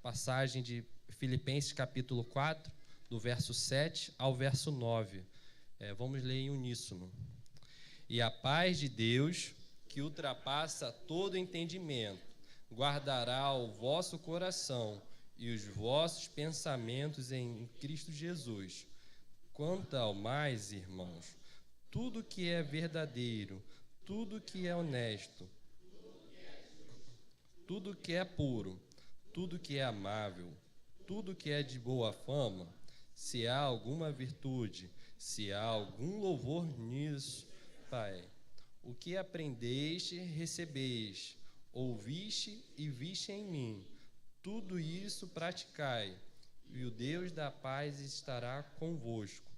passagem de Filipenses capítulo 4, do verso 7 ao verso 9. Vamos ler em uníssono. E a paz de Deus, que ultrapassa todo entendimento, guardará o vosso coração e os vossos pensamentos em Cristo Jesus. Quanto ao mais, irmãos, tudo que é verdadeiro, tudo que é honesto, tudo que é puro, tudo que é amável, tudo que é de boa fama, se há alguma virtude, se há algum louvor nisso, Pai, o que aprendeste, recebeste, ouviste e viste em mim, tudo isso praticai, e o Deus da paz estará convosco.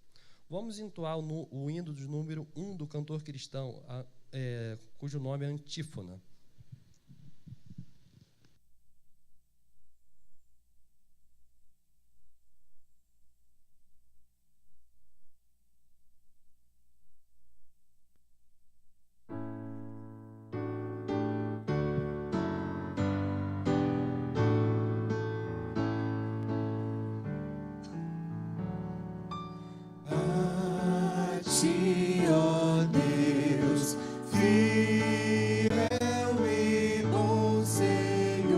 Vamos entoar o hino de número 1 do cantor cristão, cujo nome é Antífona. Ó Deus, fiel e bom Senhor,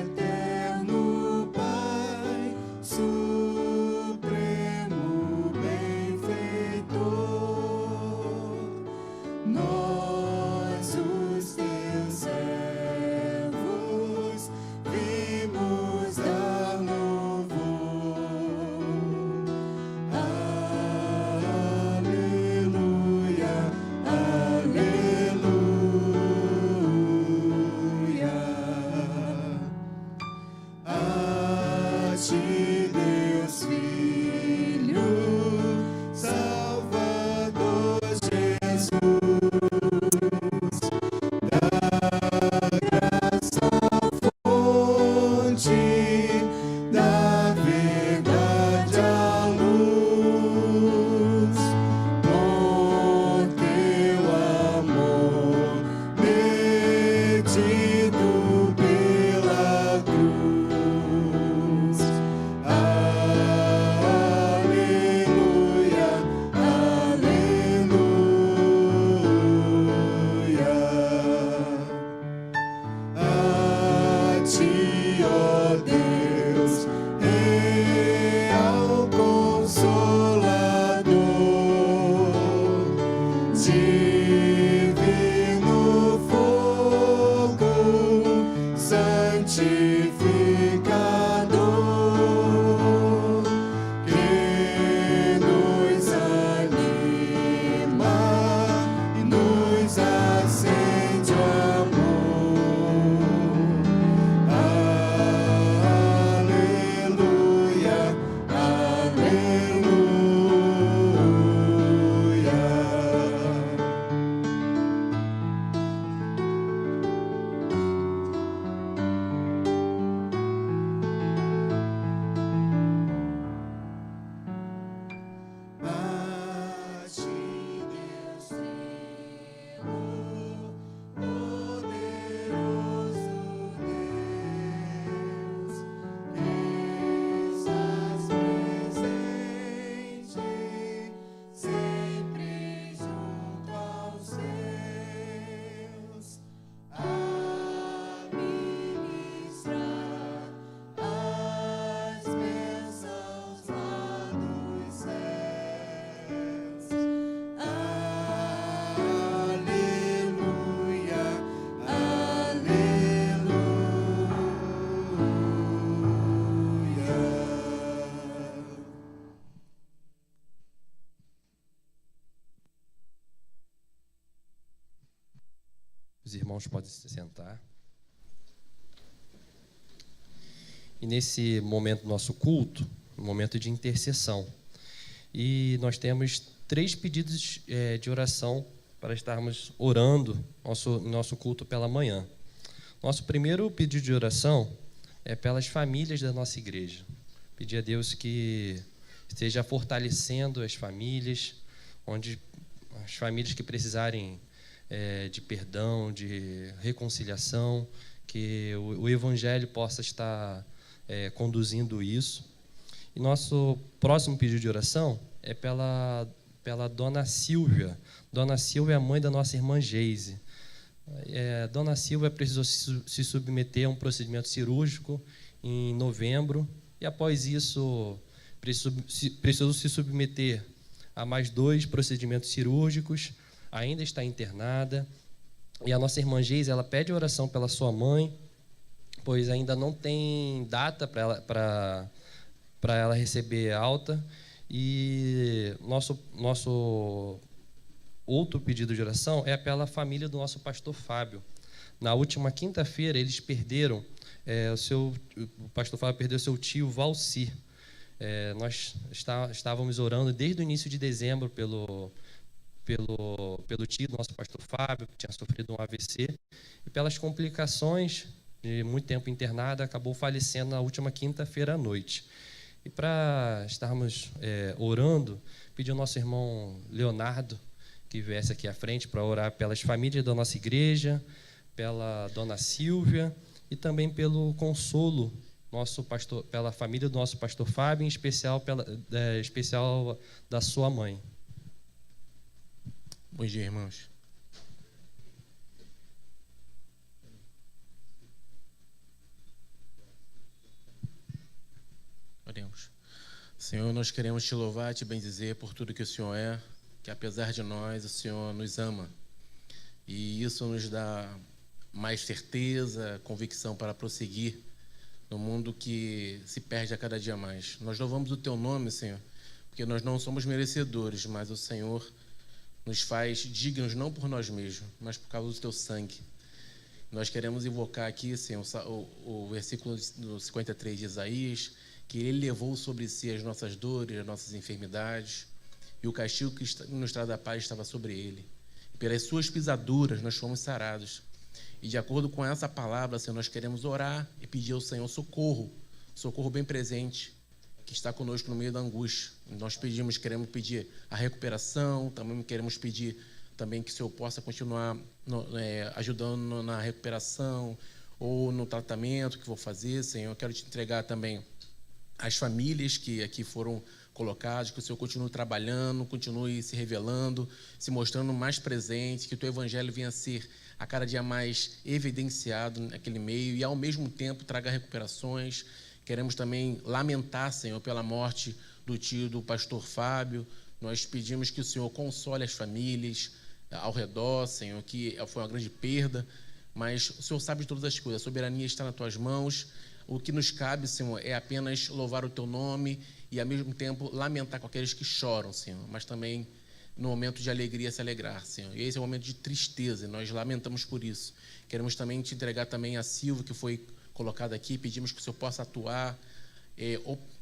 eterno Pai, supremo benfeitor, nós, os teus servos, vimos dar louvor. Deus Filho, Salvador Jesus, da graça fonte, da verdade a luz, por teu amor medido pela cruz. Aleluia, aleluia. A ti, ó Deus, real Consolador, divino fogo, santificador, que nos anima e nos acende o amor. Aleluia, aleluia. A ti, Deus Filho, poderoso Deus, que estás presente sempre junto aos teus, a ministrar as bênçãos lá dos céus. Aleluia, aleluia. Os irmãos podem se sentar. E nesse momento do nosso culto, um momento de intercessão. E nós temos 3 pedidos de oração para estarmos orando nosso culto pela manhã. Nosso primeiro pedido de oração é pelas famílias da nossa igreja. Pedir a Deus que esteja fortalecendo as famílias, onde as famílias que precisarem de perdão, de reconciliação, que o Evangelho possa estar conduzindo isso. E nosso próximo pedido de oração é pela Dona Silvia. Dona Silvia é a mãe da nossa irmã Geise. Dona Silvia precisou se submeter a um procedimento cirúrgico em novembro, e após isso precisou se submeter a mais 2 procedimentos cirúrgicos, ainda está internada. E a nossa irmã Geise, ela pede oração pela sua mãe, pois ainda não tem data para ela receber alta. E nosso outro pedido de oração é pela família do nosso pastor Fábio. Na última quinta-feira, eles perderam, o pastor Fábio perdeu seu tio Valci. Nós estávamos orando desde o início de dezembro pelo tio do nosso pastor Fábio, que tinha sofrido um AVC, e pelas complicações de muito tempo internado, acabou falecendo na última quinta-feira à noite. E para estarmos orando, pedi ao nosso irmão Leonardo que viesse aqui à frente para orar pelas famílias da nossa igreja, pela Dona Silvia e também pelo consolo pela família do nosso pastor Fábio, em especial especial da sua mãe. Bom dia, irmãos. Oremos. Senhor, nós queremos te louvar, te bendizer por tudo que o Senhor é, que apesar de nós, o Senhor nos ama. E isso nos dá mais certeza, convicção para prosseguir no mundo que se perde a cada dia mais. Nós louvamos o teu nome, Senhor, porque nós não somos merecedores, mas o Senhor nos faz dignos não por nós mesmos, mas por causa do teu sangue. Nós queremos invocar aqui, Senhor, o versículo do 53 de Isaías, que ele levou sobre si as nossas dores, as nossas enfermidades, e o castigo que nos traz a paz estava sobre ele. E pelas suas pisaduras nós fomos sarados. E de acordo com essa palavra, Senhor, nós queremos orar e pedir ao Senhor socorro bem presente, que está conosco no meio da angústia. Nós queremos pedir a recuperação, também queremos pedir também que o Senhor possa continuar ajudando na recuperação ou no tratamento que vou fazer, Senhor. Eu quero te entregar também as famílias que aqui foram colocadas, que o Senhor continue trabalhando, continue se revelando, se mostrando mais presente, que o teu evangelho venha a ser a cada dia mais evidenciado naquele meio e, ao mesmo tempo, traga recuperações. Queremos também lamentar, Senhor, pela morte do tio do pastor Fábio. Nós pedimos que o Senhor console as famílias ao redor, Senhor, que foi uma grande perda, mas o Senhor sabe de todas as coisas, a soberania está nas tuas mãos. O que nos cabe, Senhor, é apenas louvar o teu nome e, ao mesmo tempo, lamentar com aqueles que choram, Senhor, mas também, no momento de alegria, se alegrar, Senhor. E esse é o momento de tristeza, e nós lamentamos por isso. Queremos também te entregar também a Silvia, que foi colocada aqui, pedimos que o Senhor possa atuar,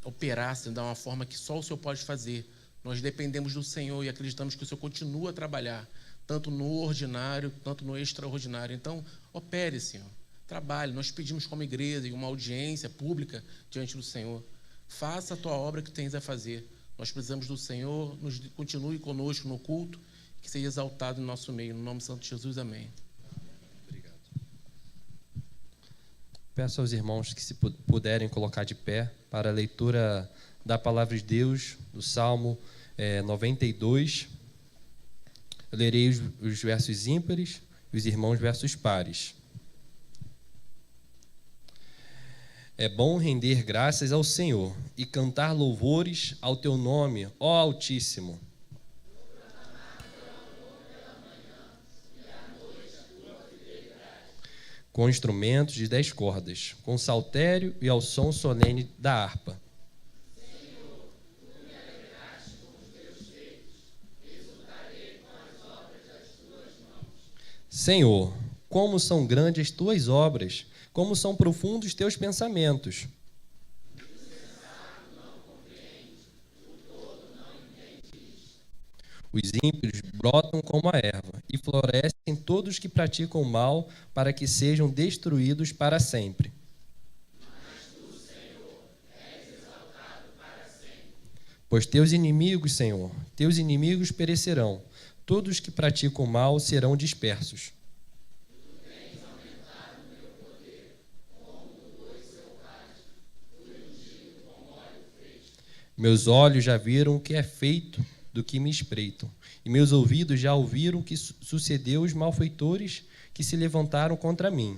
operar, Senhor, de uma forma que só o Senhor pode fazer. Nós dependemos do Senhor e acreditamos que o Senhor continua a trabalhar, tanto no ordinário, quanto no extraordinário. Então, opere, Senhor. Trabalhe. Nós pedimos como igreja uma audiência pública diante do Senhor. Faça a tua obra que tens a fazer. Nós precisamos do Senhor, continue conosco no culto, que seja exaltado em nosso meio. No nome santo de Jesus, amém. Obrigado. Peço aos irmãos que se puderem colocar de pé para a leitura da palavra de Deus, do Salmo 92. Eu lerei os versos ímpares e os irmãos versos pares. É bom render graças ao Senhor e cantar louvores ao teu nome, ó Altíssimo. Com instrumentos de 10 cordas, com saltério e ao som solene da harpa. Senhor, como são grandes as tuas obras, como são profundos teus pensamentos. Os ímpios brotam como a erva e florescem todos que praticam o mal, para que sejam destruídos para sempre. Pois teus inimigos, Senhor, teus inimigos perecerão, todos que praticam o mal serão dispersos. Meus olhos já viram o que é feito do que me espreitam, e meus ouvidos já ouviram o que sucedeu aos malfeitores que se levantaram contra mim.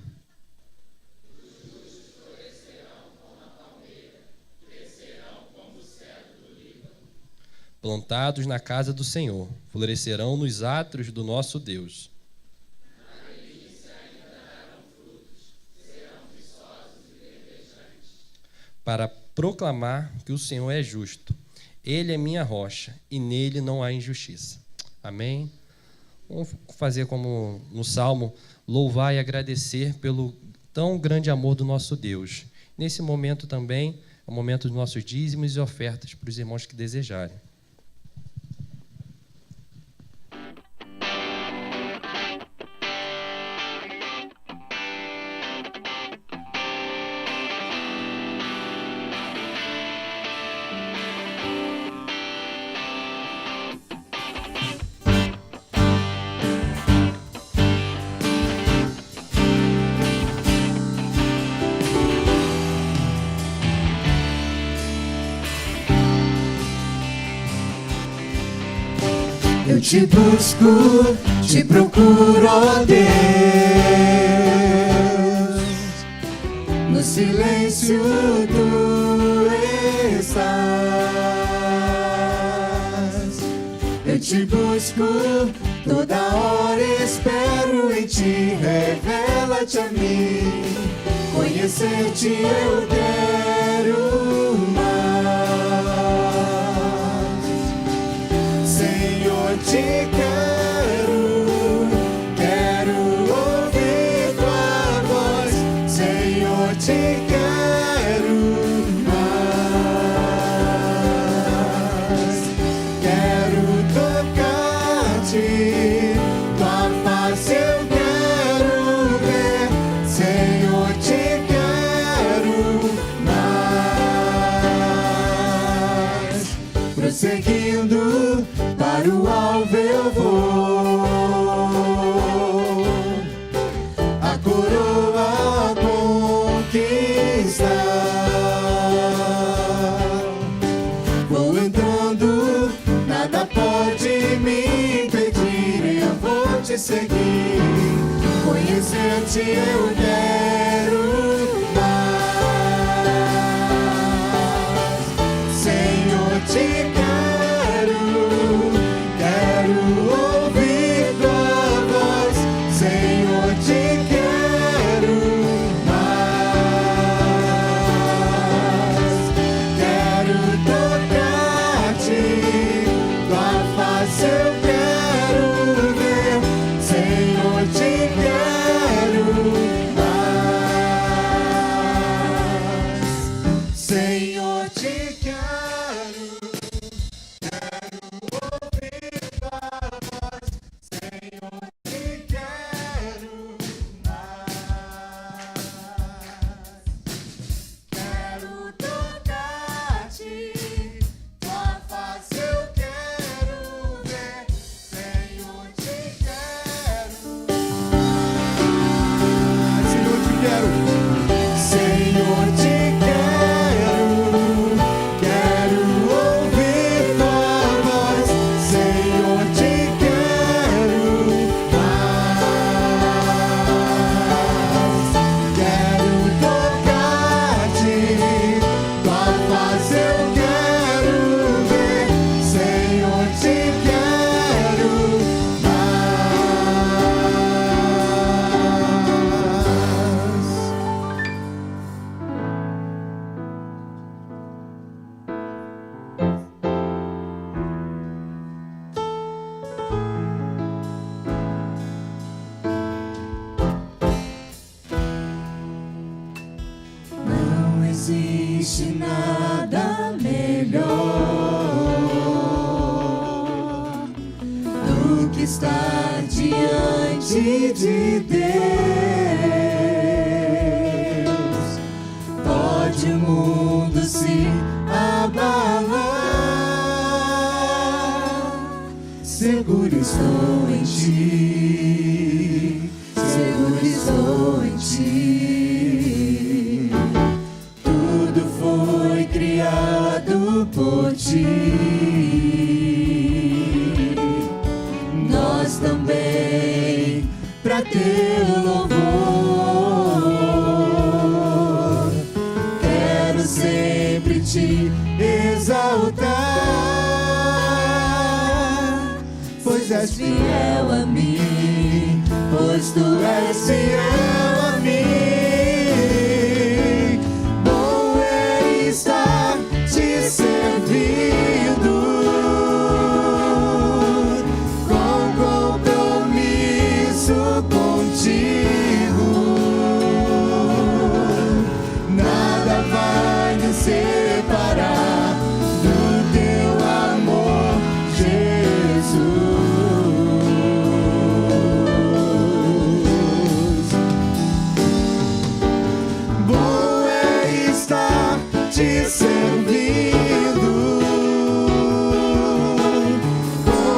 Plantados na casa do Senhor, florescerão nos átrios do nosso Deus. Para proclamar que o Senhor é justo. Ele é minha rocha, e nele não há injustiça. Amém? Vamos fazer como no Salmo, louvar e agradecer pelo tão grande amor do nosso Deus. Nesse momento também, é o momento dos nossos dízimos e ofertas para os irmãos que desejarem. Eu te busco, te procuro, ó Deus, no silêncio tu estás. Eu te busco, toda hora espero em ti, revela-te a mim, conhecer-te eu quero mais. Te quero ouvir tua voz, Senhor, te quero mais. Quero tocar-te, tua face eu quero ver, Senhor, te quero mais. Prosseguindo para o alvo eu vou, a coroa conquistar. Vou entrando, nada pode me impedir, eu vou te seguir, conhecer-te eu quero mais. Senhor, te existe nada melhor do que estar diante de Deus. Pode o mundo se abalar, seguro estou em ti, seguro estou em ti. Tudo foi criado por teu louvor. Quero sempre te exaltar, pois és fiel a mim, pois tu és fiel a mim. Bom é estar te servindo, com compromisso contigo. Nada vai nos separar do teu amor, Jesus. Bom é estar te servindo, com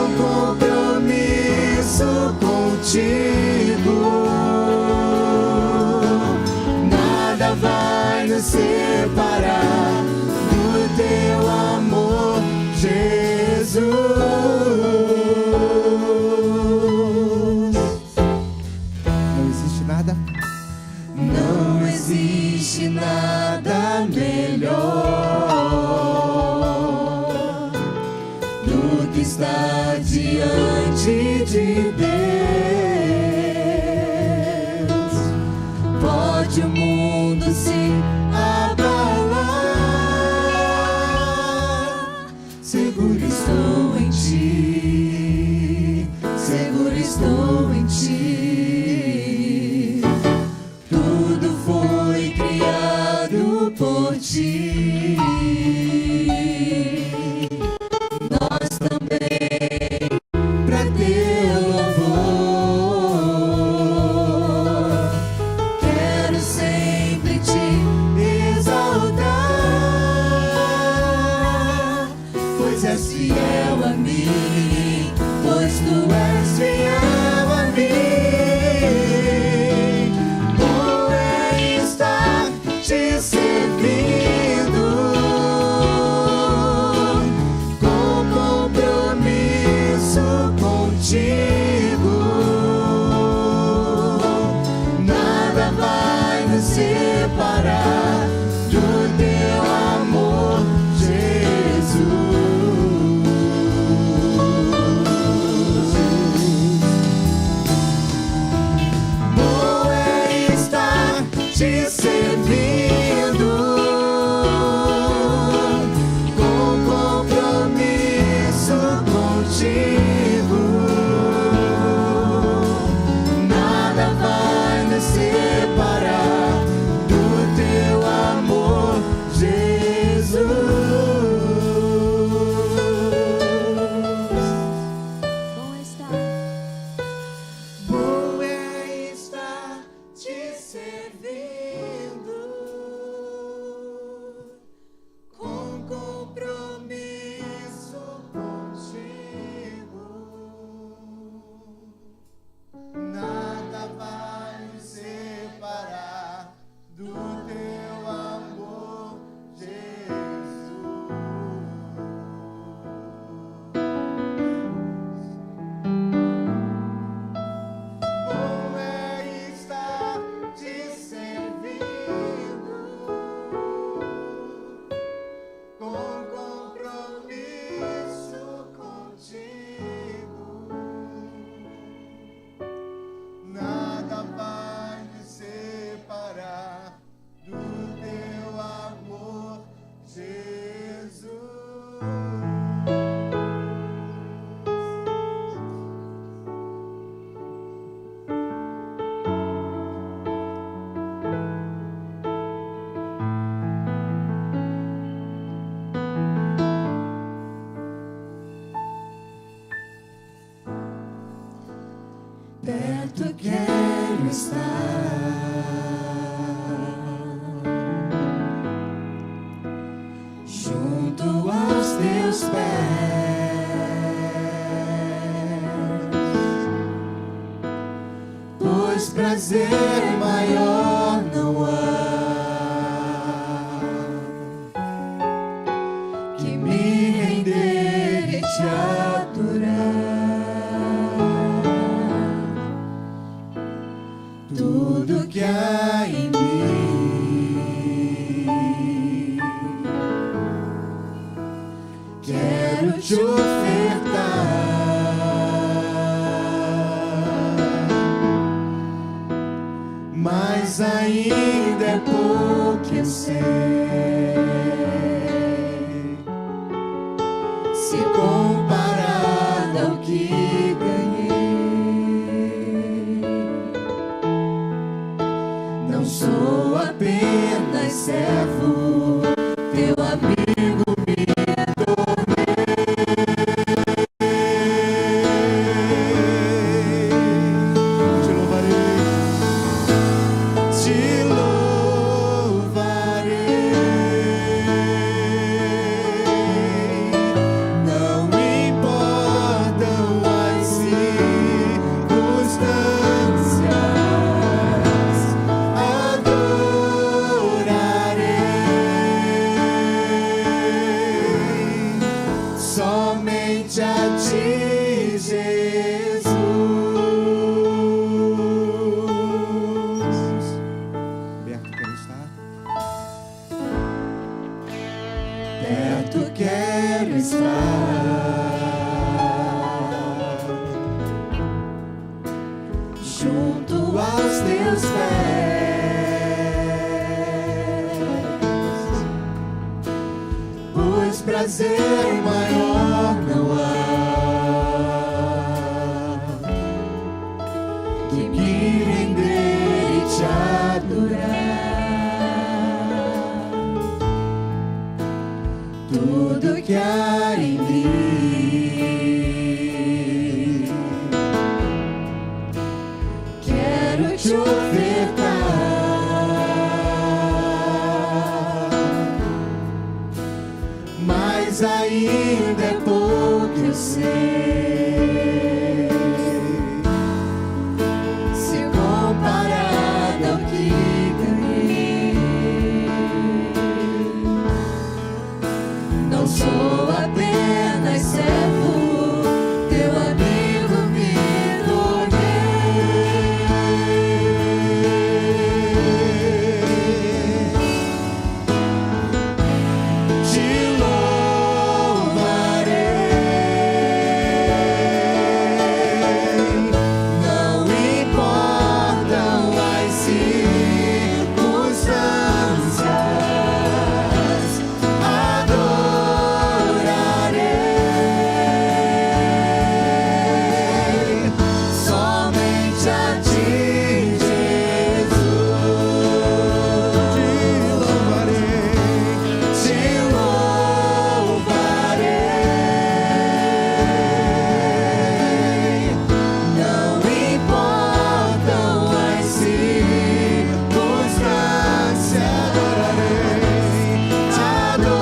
compromisso contigo. Nada vai nos separar do teu amor, Jesus. Não existe nada? Não existe nada melhor do que estar diante de Deus. Pode o mundo se abalar, seguro estou em ti, seguro estou em ti. Tudo foi criado por ti, nós também pra teu louvor. Quero sempre te exaltar, pois és fiel a mim, pois tu és fiel a mim. Bom é estar te servindo, com compromisso contigo. Nada vai nos separar do teu amor, Jesus. Bom é estar te servindo, com compromisso contigo. Nada vai nos separar do teu amor, Jesus. Bom é estar te servindo, com compromisso contigo. Nada vai nos separar do teu amor, Jesus. Bom é estar te servindo, com compromisso contigo. Nada vai nos separar do teu amor, Jesus. Perto quero estar, junto aos teus pés, pois prazer maior não há que me render e te adorar. que há em mim. Quero te ofertar mas ainda é pouco eu sei. Se comparado ao que ganhei, não sou apenas servo, teu amigo me tornei. Te louvarei. Te louvarei, não importam as circunstâncias, adorarei somente a ti, Jesus. Perto quero estar, junto aos teus pés, pois prazer maior não há que me render e te adorar. Tudo que há em mim, quero te ofertar, mas ainda é pouco eu sei. Se comparado ao que ganhei, não sou apenas servo, teu amigo me tornei. Te louvarei, não importam as circunstâncias, adorarei somente a ti, Jesus. Te louvarei, não importam as circunstâncias, adorarei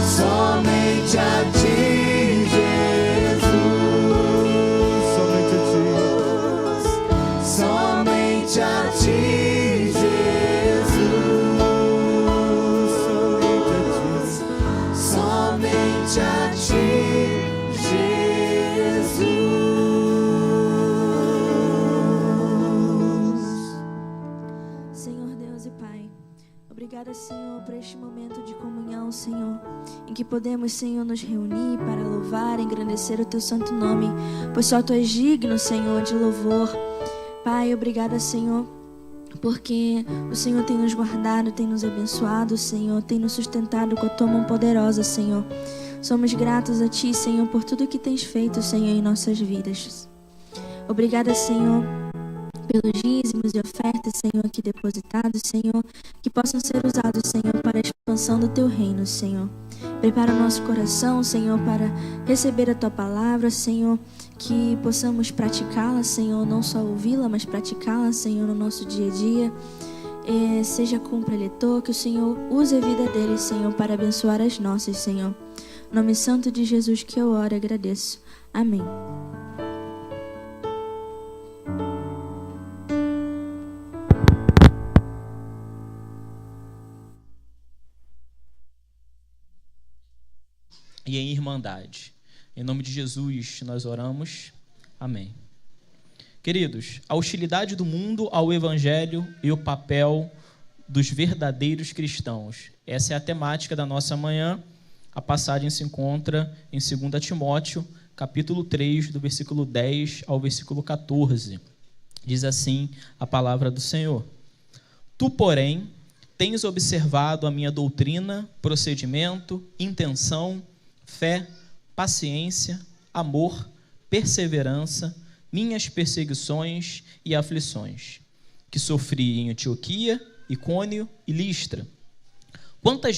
somente a ti, Jesus. Somente a ti, Jesus. Somente a ti, Jesus. Senhor Deus e Pai, obrigada, Senhor, por este momento de comunhão, Senhor, em que podemos, Senhor, nos reunir para louvar e engrandecer o Teu santo nome, pois só Tu és digno, Senhor, de louvor. Pai, obrigada, Senhor, porque o Senhor tem nos guardado, tem nos abençoado, Senhor, tem nos sustentado com a Tua mão poderosa, Senhor. Somos gratos a Ti, Senhor, por tudo que Tens feito, Senhor, em nossas vidas. Obrigada, Senhor, pelos dízimos e ofertas, Senhor, aqui depositados, Senhor, que possam ser usados, Senhor, para a expansão do Teu reino, Senhor. Prepara o nosso coração, Senhor, para receber a Tua palavra, Senhor, que possamos praticá-la, Senhor, não só ouvi-la, mas praticá-la, Senhor, no nosso dia a dia. Seja com o preletor, que o Senhor use a vida dele, Senhor, para abençoar as nossas, Senhor. Em nome santo de Jesus que eu oro e agradeço. Amém. E em irmandade. Em nome de Jesus nós oramos. Amém. Queridos, a hostilidade do mundo ao Evangelho e o papel dos verdadeiros cristãos. Essa é a temática da nossa manhã. A passagem se encontra em 2 Timóteo, capítulo 3, do versículo 10 ao versículo 14. Diz assim a palavra do Senhor: Tu, porém, tens observado a minha doutrina, procedimento, intenção, fé, paciência, amor, perseverança, minhas perseguições e aflições, que sofri em Antioquia, Icônio e Listra. Quantas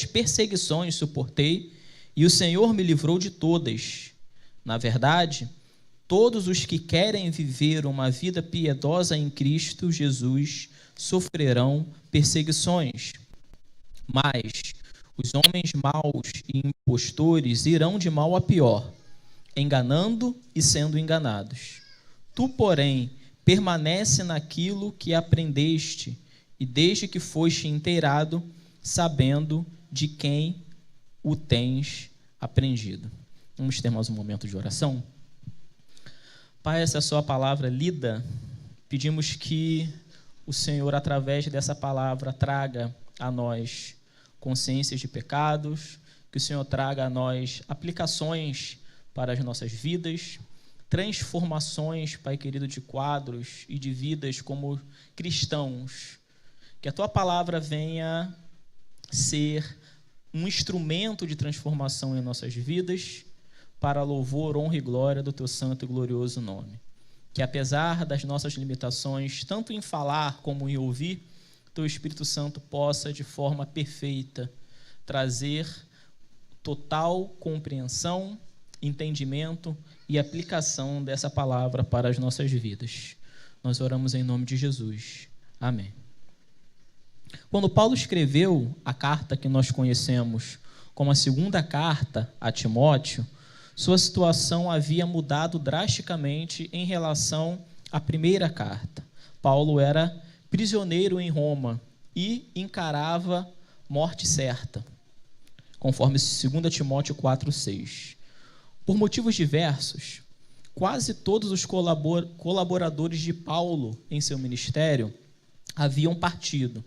perseguições suportei, e o Senhor me livrou de todas. Na verdade, todos os que querem viver uma vida piedosa em Cristo Jesus sofrerão perseguições. Mas os homens maus e impostores irão de mal a pior, enganando e sendo enganados. Tu, porém, permanece naquilo que aprendeste, e desde que foste inteirado, sabendo de quem o tens aprendido. Vamos ter mais um momento de oração? Pai, essa é a sua palavra lida. Pedimos que o Senhor, através dessa palavra, traga a nós consciências de pecados, que o Senhor traga a nós aplicações para as nossas vidas, transformações, Pai querido, de quadros e de vidas como cristãos. Que a Tua palavra venha ser um instrumento de transformação em nossas vidas, para louvor, honra e glória do Teu santo e glorioso nome. Que apesar das nossas limitações, tanto em falar como em ouvir, Teu Espírito Santo possa, de forma perfeita, trazer total compreensão, entendimento e aplicação dessa palavra para as nossas vidas. Nós oramos em nome de Jesus. Amém. Quando Paulo escreveu a carta que nós conhecemos como a segunda carta a Timóteo, sua situação havia mudado drasticamente em relação à primeira carta. Paulo era prisioneiro em Roma e encarava morte certa, conforme 2 Timóteo 4,6. Por motivos diversos, quase todos os colaboradores de Paulo em seu ministério haviam partido,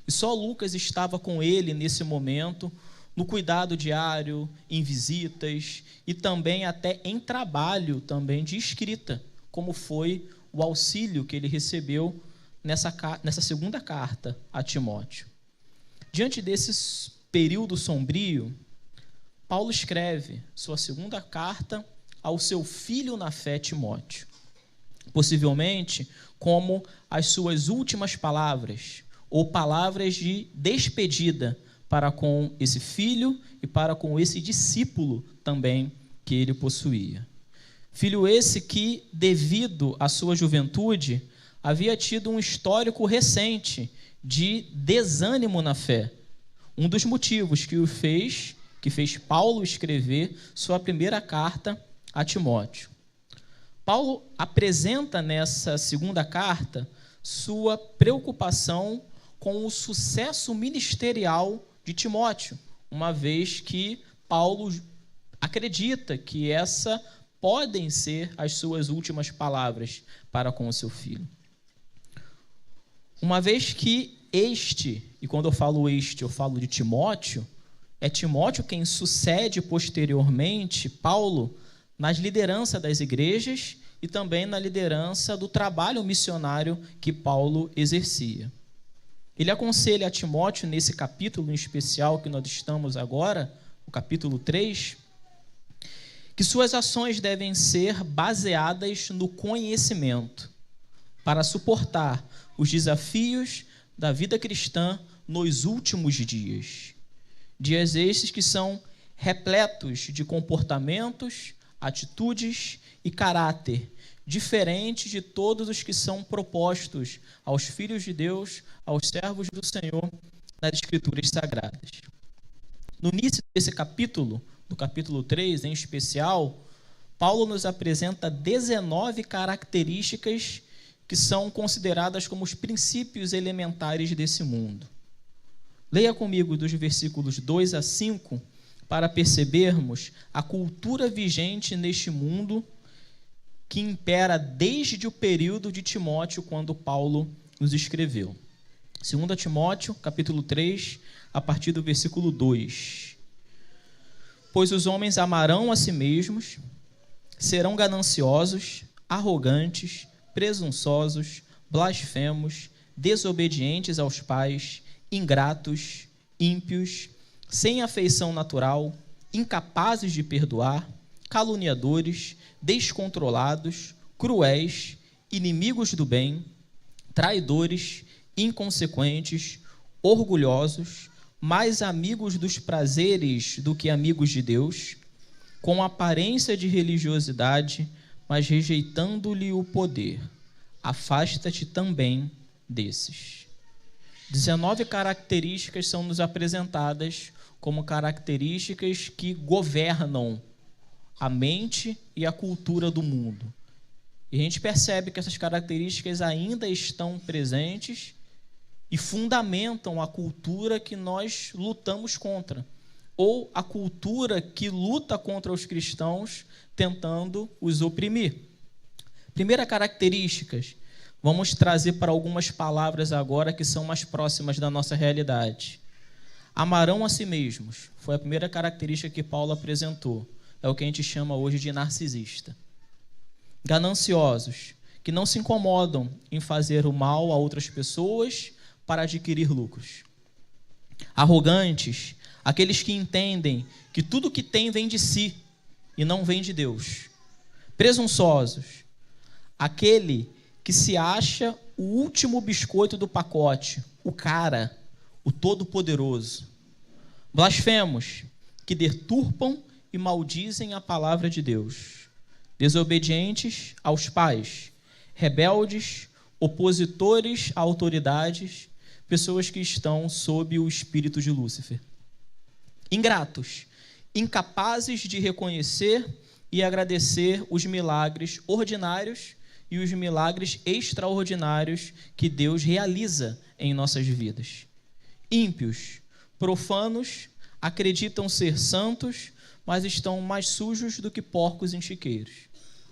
e só Lucas estava com ele nesse momento, no cuidado diário, em visitas e também até em trabalho também de escrita, como foi o auxílio que ele recebeu nessa segunda carta a Timóteo. Diante desse período sombrio, Paulo escreve sua segunda carta ao seu filho na fé, Timóteo, possivelmente como as suas últimas palavras, ou palavras de despedida para com esse filho e para com esse discípulo também que ele possuía. Filho esse que, devido à sua juventude, havia tido um histórico recente de desânimo na fé. Um dos motivos que fez Paulo escrever sua primeira carta a Timóteo. Paulo apresenta nessa segunda carta sua preocupação com o sucesso ministerial de Timóteo, uma vez que Paulo acredita que essa podem ser as suas últimas palavras para com o seu filho. Uma vez que e quando eu falo eu falo de Timóteo, é Timóteo quem sucede posteriormente Paulo nas lideranças das igrejas e também na liderança do trabalho missionário que Paulo exercia. Ele aconselha a Timóteo, nesse capítulo em especial que nós estamos agora, o capítulo 3, que suas ações devem ser baseadas no conhecimento, para suportar os desafios da vida cristã nos últimos dias. Dias esses que são repletos de comportamentos, atitudes e caráter diferentes de todos os que são propostos aos filhos de Deus, aos servos do Senhor, nas Escrituras Sagradas. No início desse capítulo, do capítulo 3 em especial, Paulo nos apresenta 19 características que são consideradas como os princípios elementares desse mundo. Leia comigo dos versículos 2 a 5, para percebermos a cultura vigente neste mundo que impera desde o período de Timóteo, quando Paulo nos escreveu. 2 Timóteo, capítulo 3, a partir do versículo 2. Pois os homens amarão a si mesmos, serão gananciosos, arrogantes, presunçosos, blasfemos, desobedientes aos pais, ingratos, ímpios, sem afeição natural, incapazes de perdoar, caluniadores, descontrolados, cruéis, inimigos do bem, traidores, inconsequentes, orgulhosos, mais amigos dos prazeres do que amigos de Deus, com aparência de religiosidade, mas rejeitando-lhe o poder. Afasta-te também desses. 19 características são nos apresentadas como características que governam a mente e a cultura do mundo. E a gente percebe que essas características ainda estão presentes e fundamentam a cultura que nós lutamos contra, ou a cultura que luta contra os cristãos, tentando os oprimir. Primeira característica, vamos trazer para algumas palavras agora que são mais próximas da nossa realidade. Amarão a si mesmos, foi a primeira característica que Paulo apresentou. É o que a gente chama hoje de narcisista. Gananciosos, que não se incomodam em fazer o mal a outras pessoas para adquirir lucros. Arrogantes, aqueles que entendem que tudo que tem vem de si e não vem de Deus. Presunçosos, aquele que se acha o último biscoito do pacote, o cara, o todo-poderoso. Blasfemos, que deturpam e maldizem a palavra de Deus. Desobedientes aos pais, rebeldes, opositores a autoridades, pessoas que estão sob o espírito de Lúcifer. Ingratos, incapazes de reconhecer e agradecer os milagres ordinários e os milagres extraordinários que Deus realiza em nossas vidas. Ímpios, profanos, acreditam ser santos, mas estão mais sujos do que porcos em chiqueiros.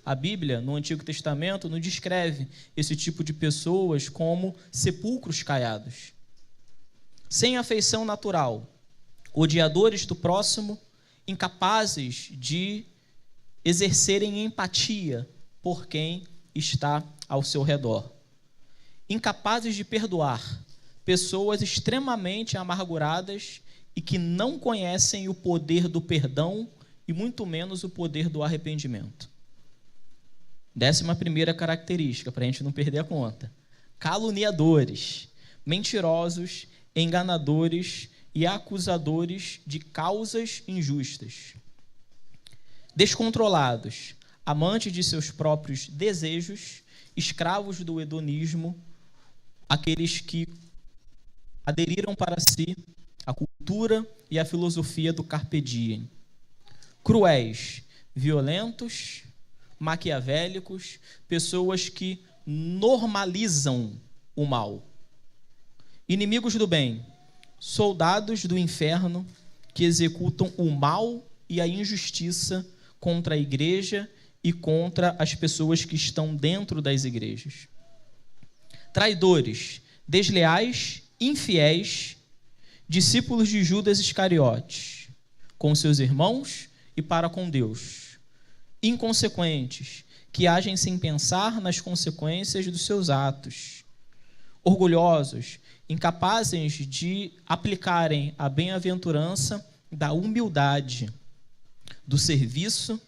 A Bíblia, no Antigo Testamento, nos descreve esse tipo de pessoas como sepulcros caiados. Sem afeição natural, odiadores do próximo, incapazes de exercerem empatia por quem está ao seu redor. Incapazes de perdoar, pessoas extremamente amarguradas e que não conhecem o poder do perdão e muito menos o poder do arrependimento. 11ª característica, para a gente não perder a conta. Caluniadores, mentirosos, enganadores e acusadores de causas injustas. Descontrolados, amantes de seus próprios desejos, escravos do hedonismo, aqueles que aderiram para si a cultura e a filosofia do carpe diem. Cruéis, violentos, maquiavélicos, pessoas que normalizam o mal. Inimigos do bem, soldados do inferno que executam o mal e a injustiça contra a igreja e contra as pessoas que estão dentro das igrejas. Traidores, desleais, infiéis, discípulos de Judas Iscariotes, com seus irmãos e para com Deus. Inconsequentes, que agem sem pensar nas consequências dos seus atos. Orgulhosos, incapazes de aplicarem a bem-aventurança da humildade, do serviço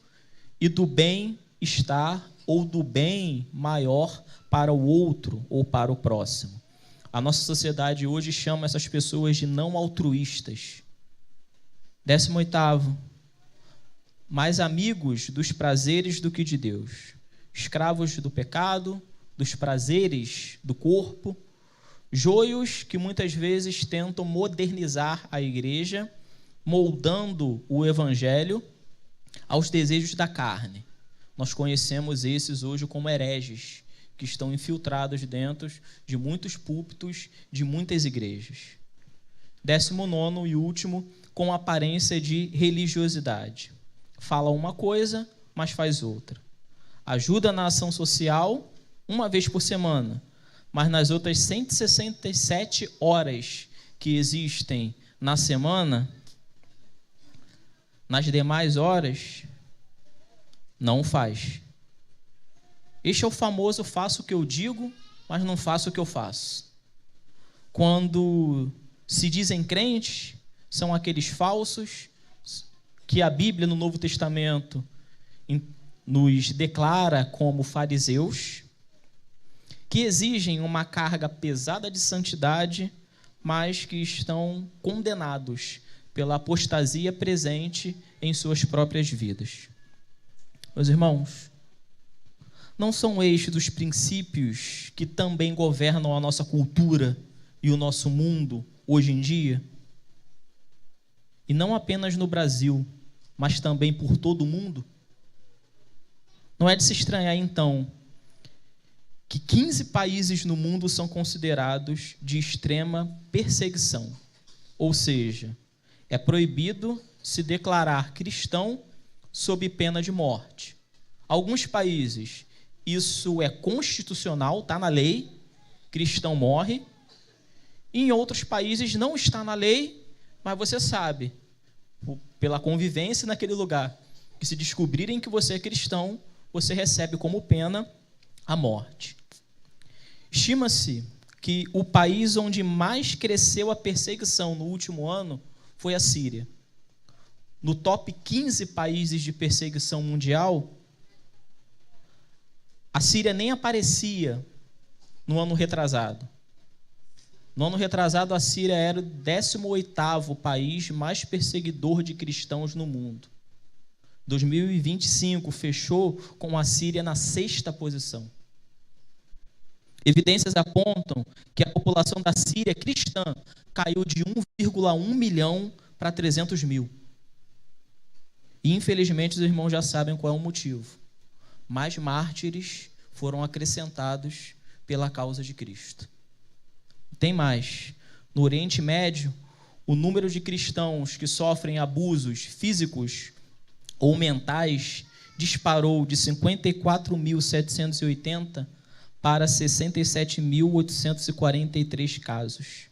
e do bem-estar ou do bem maior para o outro ou para o próximo. A nossa sociedade hoje chama essas pessoas de não altruístas. 18º, mais amigos dos prazeres do que de Deus. Escravos do pecado, dos prazeres do corpo, joios que muitas vezes tentam modernizar a igreja, moldando o evangelho aos desejos da carne. Nós conhecemos esses hoje como hereges, que estão infiltrados dentro de muitos púlpitos, de muitas igrejas. 19º e último, com aparência de religiosidade. Fala uma coisa, mas faz outra. Ajuda na ação social uma vez por semana, mas nas outras 167 horas que existem na semana, nas demais horas, não faz. Este é o famoso faço o que eu digo, mas não faço o que eu faço. Quando se dizem crentes, são aqueles falsos que a Bíblia no Novo Testamento nos declara como fariseus, que exigem uma carga pesada de santidade, mas que estão condenados pela apostasia presente em suas próprias vidas. Meus irmãos, não são estes os princípios que também governam a nossa cultura e o nosso mundo hoje em dia? E não apenas no Brasil, mas também por todo o mundo? Não é de se estranhar, então, que 15 países no mundo são considerados de extrema perseguição. Ou seja, é proibido se declarar cristão sob pena de morte. Alguns países, isso é constitucional, está na lei, cristão morre. Em outros países não está na lei, mas você sabe, pela convivência naquele lugar, que se descobrirem que você é cristão, você recebe como pena a morte. Estima-se que o país onde mais cresceu a perseguição no último ano foi a Síria. No top 15 países de perseguição mundial, a Síria nem aparecia no ano retrasado. No ano retrasado, a Síria era o 18º país mais perseguidor de cristãos no mundo. 2025 fechou com a Síria na 6ª posição. Evidências apontam que a população da Síria cristã caiu de 1,1 milhão para 300 mil. E, infelizmente, os irmãos já sabem qual é o motivo. Mais mártires foram acrescentados pela causa de Cristo. Tem mais. No Oriente Médio, o número de cristãos que sofrem abusos físicos ou mentais disparou de 54.780 para 67.843 casos,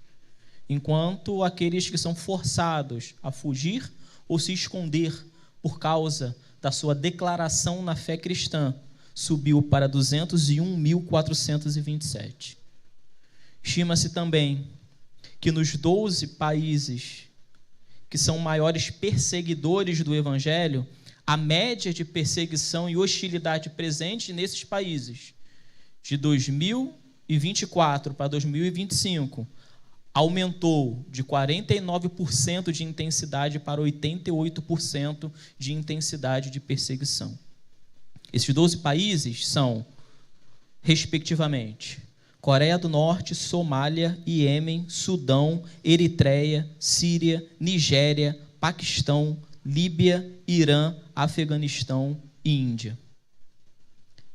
enquanto aqueles que são forçados a fugir ou se esconder por causa da sua declaração na fé cristã subiu para 201.427. Estima-se também que nos 12 países que são maiores perseguidores do Evangelho, a média de perseguição e hostilidade presente nesses países, de 2024 para 2025, aumentou de 49% de intensidade para 88% de intensidade de perseguição. Esses 12 países são, respectivamente, Coreia do Norte, Somália, Iêmen, Sudão, Eritreia, Síria, Nigéria, Paquistão, Líbia, Irã, Afeganistão e Índia.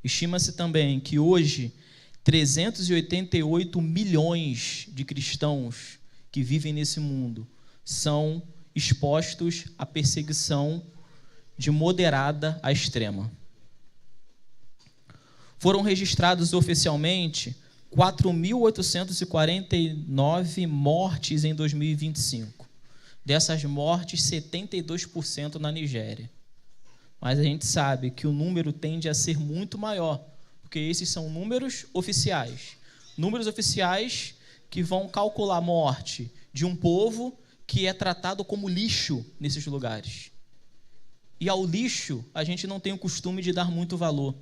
Estima-se também que hoje 388 milhões de cristãos que vivem nesse mundo são expostos à perseguição de moderada a extrema. Foram registrados oficialmente 4.849 mortes em 2025. Dessas mortes, 72% na Nigéria. Mas a gente sabe que o número tende a ser muito maior, porque esses são números oficiais. Números oficiais que vão calcular a morte de um povo que é tratado como lixo nesses lugares. E ao lixo, a gente não tem o costume de dar muito valor.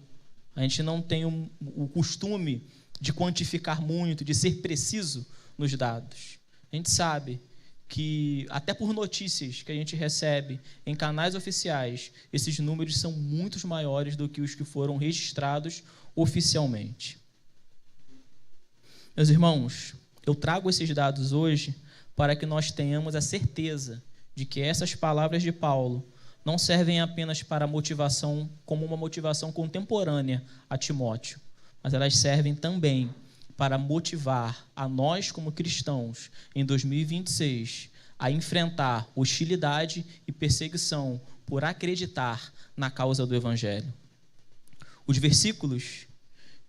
A gente não tem o costume de quantificar muito, de ser preciso nos dados. A gente sabe que, até por notícias que a gente recebe em canais oficiais, esses números são muito maiores do que os que foram registrados oficialmente. Meus irmãos, eu trago esses dados hoje para que nós tenhamos a certeza de que essas palavras de Paulo não servem apenas para motivação, como uma motivação contemporânea a Timóteo, mas elas servem também para motivar a nós como cristãos em 2026 a enfrentar hostilidade e perseguição por acreditar na causa do Evangelho. Os versículos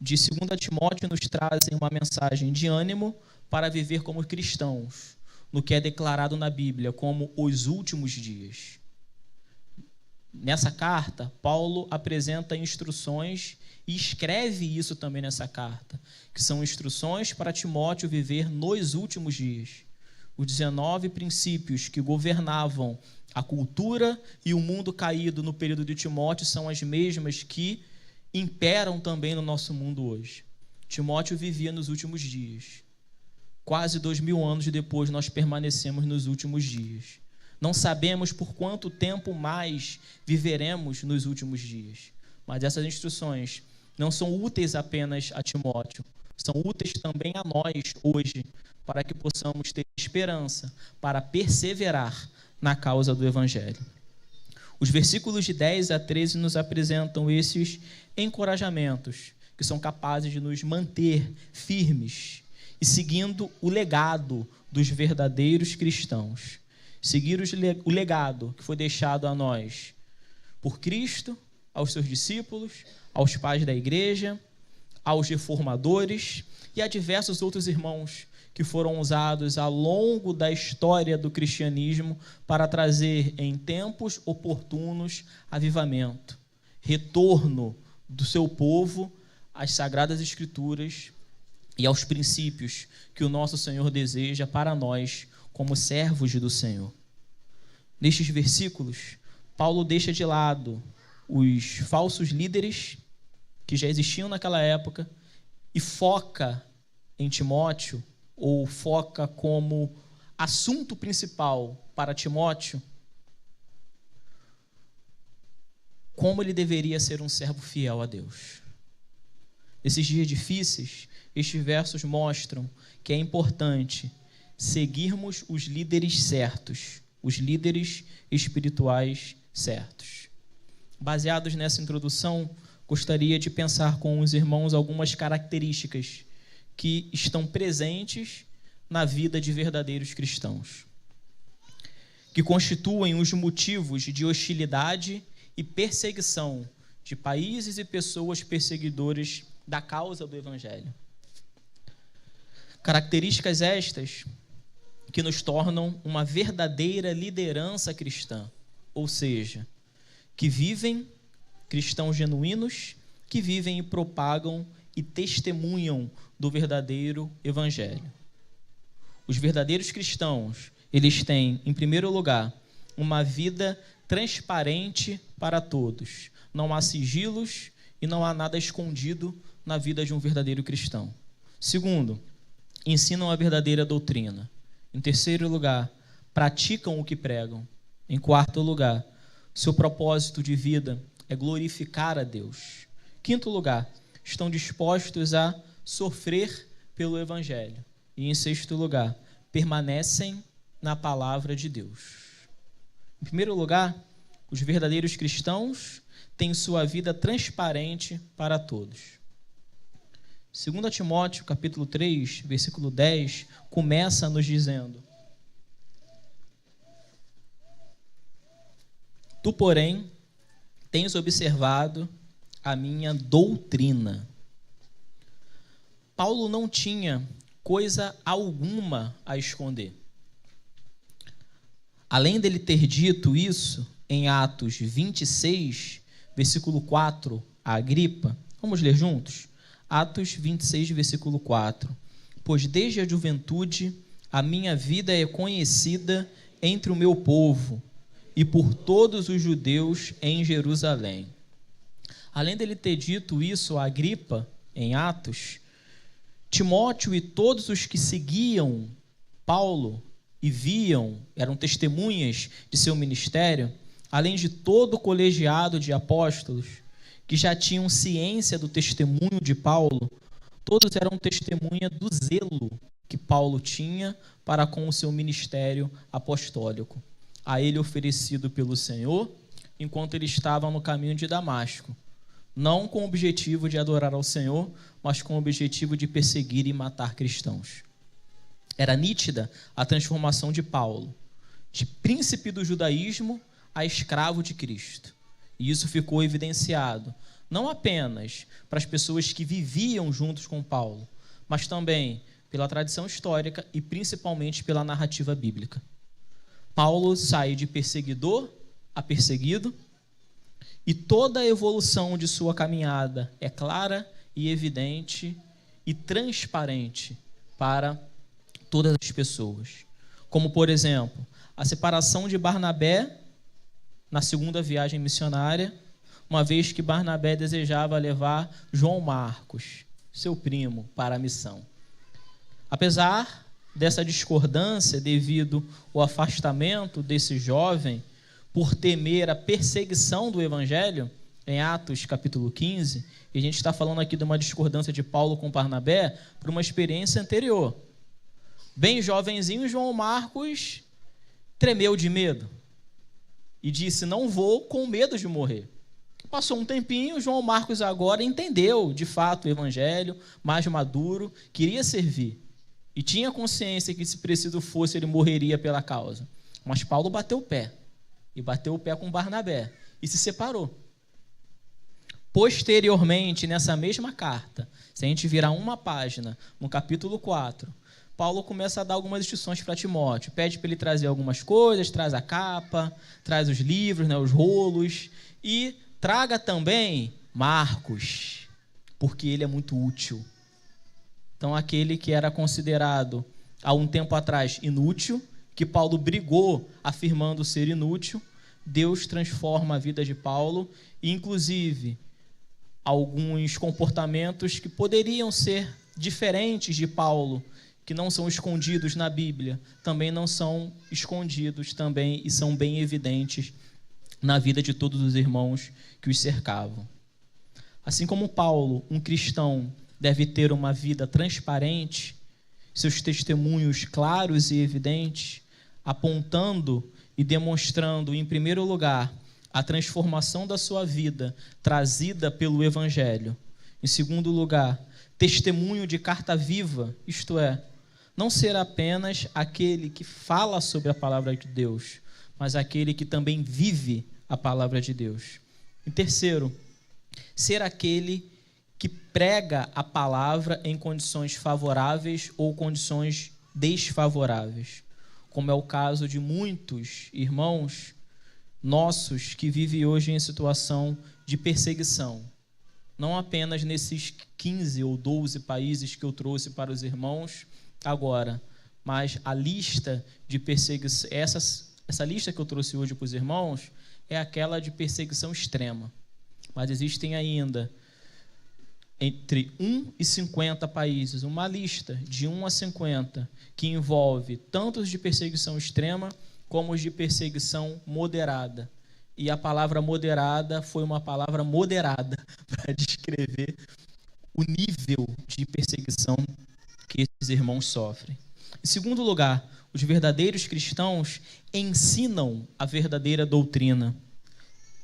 de 2 Timóteo nos trazem uma mensagem de ânimo para viver como cristãos, no que é declarado na Bíblia como os últimos dias. Nessa carta, Paulo apresenta instruções e escreve isso também nessa carta, que são instruções para Timóteo viver nos últimos dias. Os 19 princípios que governavam a cultura e o mundo caído no período de Timóteo são as mesmas que imperam também no nosso mundo hoje. Timóteo vivia nos últimos dias. Quase 2000 anos depois, nós permanecemos nos últimos dias. Não sabemos por quanto tempo mais viveremos nos últimos dias. Mas essas instruções não são úteis apenas a Timóteo, são úteis também a nós hoje, para que possamos ter esperança para perseverar na causa do Evangelho. Os versículos de 10 a 13 nos apresentam esses encorajamentos que são capazes de nos manter firmes e seguindo o legado dos verdadeiros cristãos. Seguir o legado que foi deixado a nós por Cristo, aos seus discípulos, aos pais da igreja, aos reformadores e a diversos outros irmãos que foram usados ao longo da história do cristianismo para trazer em tempos oportunos avivamento, retorno do seu povo às Sagradas Escrituras e aos princípios que o nosso Senhor deseja para nós como servos do Senhor. Nestes versículos, Paulo deixa de lado os falsos líderes que já existiam naquela época e foca em Timóteo, ou foca como assunto principal para Timóteo, como ele deveria ser um servo fiel a Deus. Nesses dias difíceis, estes versos mostram que é importante seguirmos os líderes certos, os líderes espirituais certos. Baseados nessa introdução, gostaria de pensar com os irmãos algumas características que estão presentes na vida de verdadeiros cristãos, que constituem os motivos de hostilidade e perseguição de países e pessoas perseguidoras da causa do Evangelho. Características estas que nos tornam uma verdadeira liderança cristã, ou seja, que vivem, cristãos genuínos, que vivem e propagam e testemunham do verdadeiro Evangelho. Os verdadeiros cristãos, eles têm, em primeiro lugar, uma vida transparente para todos. Não há sigilos e não há nada escondido na vida de um verdadeiro cristão. Segundo, ensinam a verdadeira doutrina. Em terceiro lugar, praticam o que pregam. Em quarto lugar, seu propósito de vida é glorificar a Deus. Quinto lugar, estão dispostos a sofrer pelo Evangelho. E em sexto lugar, permanecem na palavra de Deus. Em primeiro lugar, os verdadeiros cristãos têm sua vida transparente para todos. 2 Timóteo, capítulo 3, versículo 10, começa nos dizendo: Tu, porém, tens observado a minha doutrina. Paulo não tinha coisa alguma a esconder. Além dele ter dito isso em Atos 26, versículo 4, a Agripa, vamos ler juntos? Atos 26, versículo 4. Pois desde a juventude a minha vida é conhecida entre o meu povo e por todos os judeus em Jerusalém. Além dele ter dito isso a Agripa, em Atos, Timóteo e todos os que seguiam Paulo e viam, eram testemunhas de seu ministério, além de todo o colegiado de apóstolos, que já tinham ciência do testemunho de Paulo, todos eram testemunha do zelo que Paulo tinha para com o seu ministério apostólico, a ele oferecido pelo Senhor, enquanto ele estava no caminho de Damasco, não com o objetivo de adorar ao Senhor, mas com o objetivo de perseguir e matar cristãos. Era nítida a transformação de Paulo, de príncipe do judaísmo a escravo de Cristo. E isso ficou evidenciado não apenas para as pessoas que viviam juntos com Paulo, mas também pela tradição histórica e principalmente pela narrativa bíblica. Paulo sai de perseguidor a perseguido, e toda a evolução de sua caminhada é clara e evidente e transparente para todas as pessoas. Como, por exemplo, a separação de Barnabé na segunda viagem missionária, uma vez que Barnabé desejava levar João Marcos, seu primo, para a missão. Apesar dessa discordância devido ao afastamento desse jovem por temer a perseguição do evangelho, em Atos capítulo 15, e a gente está falando aqui de uma discordância de Paulo com Barnabé por uma experiência anterior. Bem jovenzinho, João Marcos tremeu de medo e disse: não vou, com medo de morrer. Passou um tempinho, João Marcos agora entendeu de fato o evangelho, mais maduro, queria servir e tinha consciência que, se preciso fosse, ele morreria pela causa. Mas Paulo bateu o pé, e bateu o pé com Barnabé, e se separou. Posteriormente, nessa mesma carta, se a gente virar uma página, no capítulo 4, Paulo começa a dar algumas instruções para Timóteo, pede para ele trazer algumas coisas, traz a capa, traz os livros, os rolos, e traga também Marcos, porque ele é muito útil. Então, aquele que era considerado, há um tempo atrás, inútil, que Paulo brigou afirmando ser inútil, Deus transforma a vida de Paulo, e inclusive alguns comportamentos que poderiam ser diferentes de Paulo, que não são escondidos na Bíblia, também não são escondidos também e são bem evidentes na vida de todos os irmãos que os cercavam. Assim como Paulo, um cristão, deve ter uma vida transparente, seus testemunhos claros e evidentes, apontando e demonstrando, em primeiro lugar, a transformação da sua vida trazida pelo Evangelho. Em segundo lugar, testemunho de carta viva, isto é, não ser apenas aquele que fala sobre a palavra de Deus, mas aquele que também vive a palavra de Deus. Em terceiro, ser aquele que prega a palavra em condições favoráveis ou condições desfavoráveis, como é o caso de muitos irmãos nossos que vivem hoje em situação de perseguição. Não apenas nesses 15 ou 12 países que eu trouxe para os irmãos agora, mas a lista de perseguição, essa lista que eu trouxe hoje para os irmãos é aquela de perseguição extrema. Mas existem ainda entre 1 e 50 países, uma lista de 1 a 50, que envolve tanto os de perseguição extrema como os de perseguição moderada. E a palavra moderada foi uma palavra moderada para descrever o nível de perseguição que esses irmãos sofrem. Em segundo lugar, os verdadeiros cristãos ensinam a verdadeira doutrina.